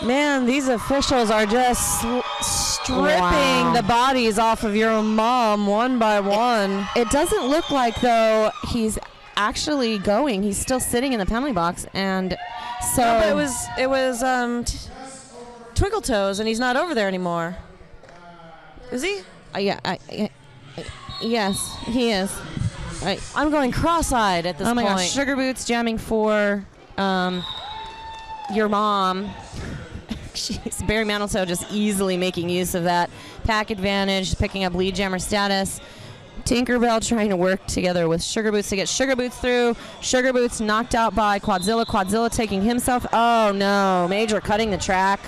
Man, these officials are just stripping the bodies off of your mom one by one. It doesn't look like, though, he's actually going. He's still sitting in the penalty box, and so... No, but it was Twinkle Toes, and he's not over there anymore. Is he? Yes, he is. I'm going cross-eyed at this point. Oh, my gosh. Sugar Boots jamming for your mom. Jeez, Barry Manitou just easily making use of that pack advantage, picking up lead jammer status. Tinkerbell trying to work together with Sugar Boots to get Sugar Boots through. Sugar Boots knocked out by Quadzilla. Quadzilla taking himself. Oh, no. Major cutting the track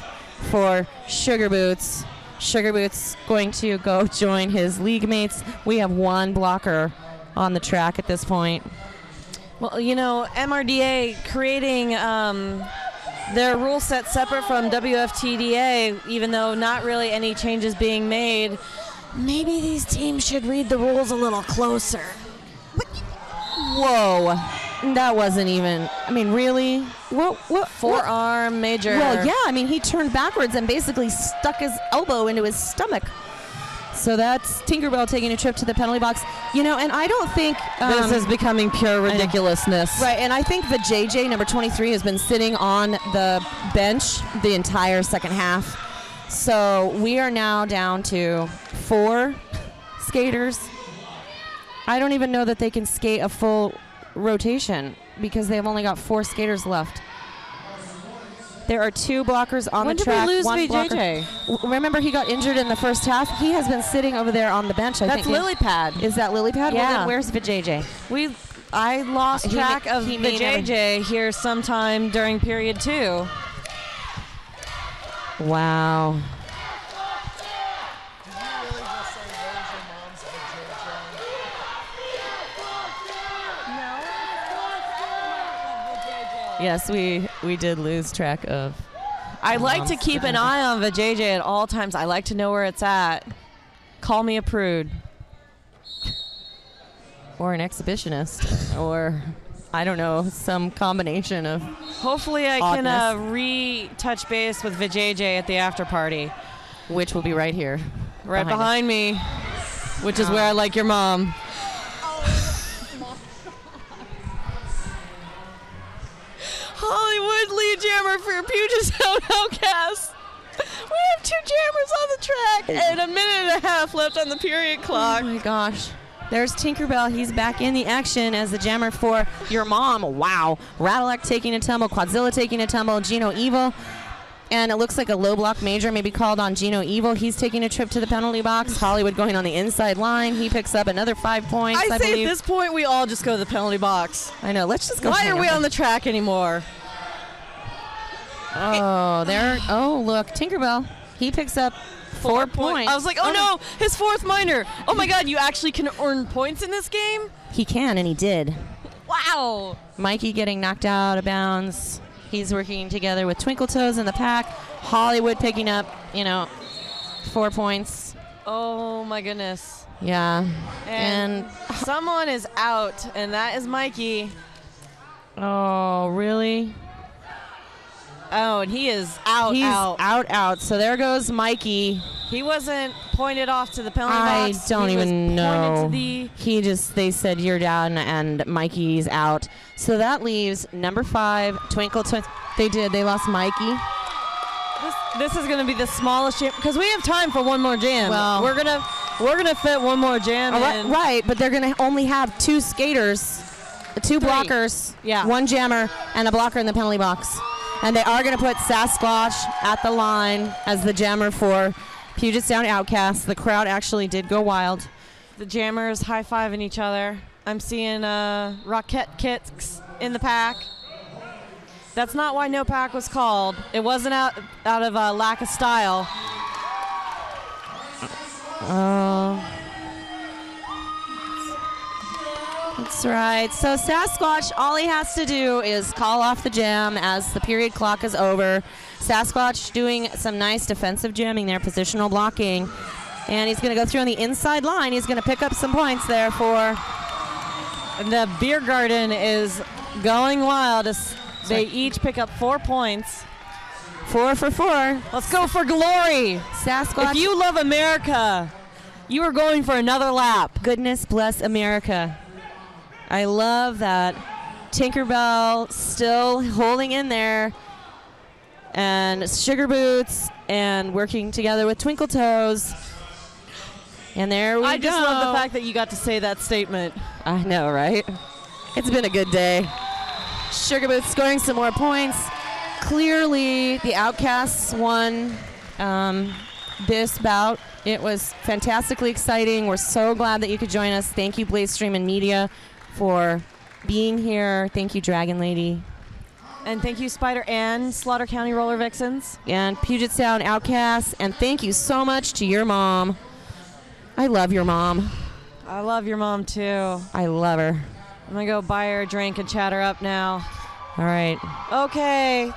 for Sugar Boots. Sugar Boots going to go join his league mates. We have one blocker on the track at this point. Well, you know, MRDA creating their rule set separate from WFTDA, even though not really any changes being made. Maybe these teams should read the rules a little closer. Whoa. That wasn't even, I mean, really? What? Forearm major. Well, yeah, I mean, he turned backwards and basically stuck his elbow into his stomach. So that's Tinkerbell taking a trip to the penalty box. You know, and I don't think... this is becoming pure ridiculousness. Right, and I think the JJ, number 23, has been sitting on the bench the entire second half. So we are now down to 4 skaters. I don't even know that they can skate a full rotation because they've only got 4 skaters left. There are 2 blockers on the track. When did we lose one VJJ? blocker. Remember, he got injured in the first half. He has been sitting over there on the bench. I think. That's Lily Pad. Is that Lily Pad? Yeah. Well, then where's VJJ? I lost track of VJJ here sometime during period 2. Wow. Yes, we did lose track of. I like to keep an eye on VJJ at all times. I like to know where it's at. Call me a prude. Or an exhibitionist. Or, I don't know, some combination of Hopefully I can re-touch base with VJJ at the after party. Which will be right here. Right behind me. Which is where I like your mom. Hollywood lead jammer for Puget Sound Outcasts. We have 2 jammers on the track and a minute and a half left on the period clock. Oh my gosh. There's Tinkerbell. He's back in the action as the jammer for your mom. Wow. Rattleack taking a tumble. Quadzilla taking a tumble. Gino Evil. And it looks like a low block major maybe called on Gino Evil. He's taking a trip to the penalty box. Hollywood going on the inside line. He picks up another 5 points, I say believe. At this point, we all just go to the penalty box. I know. Let's just go. Why are we on the track anymore? Oh, there. Oh, look. Tinkerbell. He picks up 4 points. I was like, oh no, his 4th minor. Oh my God, you actually can earn points in this game? He can, and he did. Wow. Mikey getting knocked out of bounds. He's working together with Twinkle Toes in the pack. Hollywood picking up, 4 points. Oh my goodness. Yeah. And someone is out, and that is Mikey. Oh, really? Oh, and he is out. He's out. So there goes Mikey. He wasn't pointed off to the penalty box. I don't even know. To they said you're down and Mikey's out. So that leaves number 5, Twinkle Twins. They lost Mikey. This is going to be the smallest jam because we have time for one more jam. Well, we're gonna fit one more jam in. Right, but they're going to only have 2 skaters, 2 blockers, 1 jammer, and a blocker in the penalty box. And they are going to put Sasquatch at the line as the jammer for Puget Sound Outcasts. The crowd actually did go wild. The jammers high-fiving each other. I'm seeing rocket kicks in the pack. That's not why no pack was called. It wasn't out of lack of style. That's right. So Sasquatch, all he has to do is call off the jam as the period clock is over. Sasquatch doing some nice defensive jamming there, positional blocking. And he's going to go through on the inside line. He's going to pick up some points there for... The beer garden is going wild. They each pick up 4 points. 4 for 4. Let's go for glory. Sasquatch. If you love America, you are going for another lap. Goodness bless America. I love that. Tinkerbell still holding in there. And Sugar Boots and working together with Twinkle Toes. And there we go. I just love the fact that you got to say that statement. I know, right? It's been a good day. Sugar Boots scoring some more points. Clearly, the Outcasts won this bout. It was fantastically exciting. We're so glad that you could join us. Thank you, Blaze Stream and Media, for being here. Thank you, Dragon Lady. And thank you, Spider and Slaughter County Roller Vixens. And Puget Sound Outcasts. And thank you so much to your mom. I love your mom. I love your mom, too. I love her. I'm going to go buy her a drink and chat her up now. All right. Okay.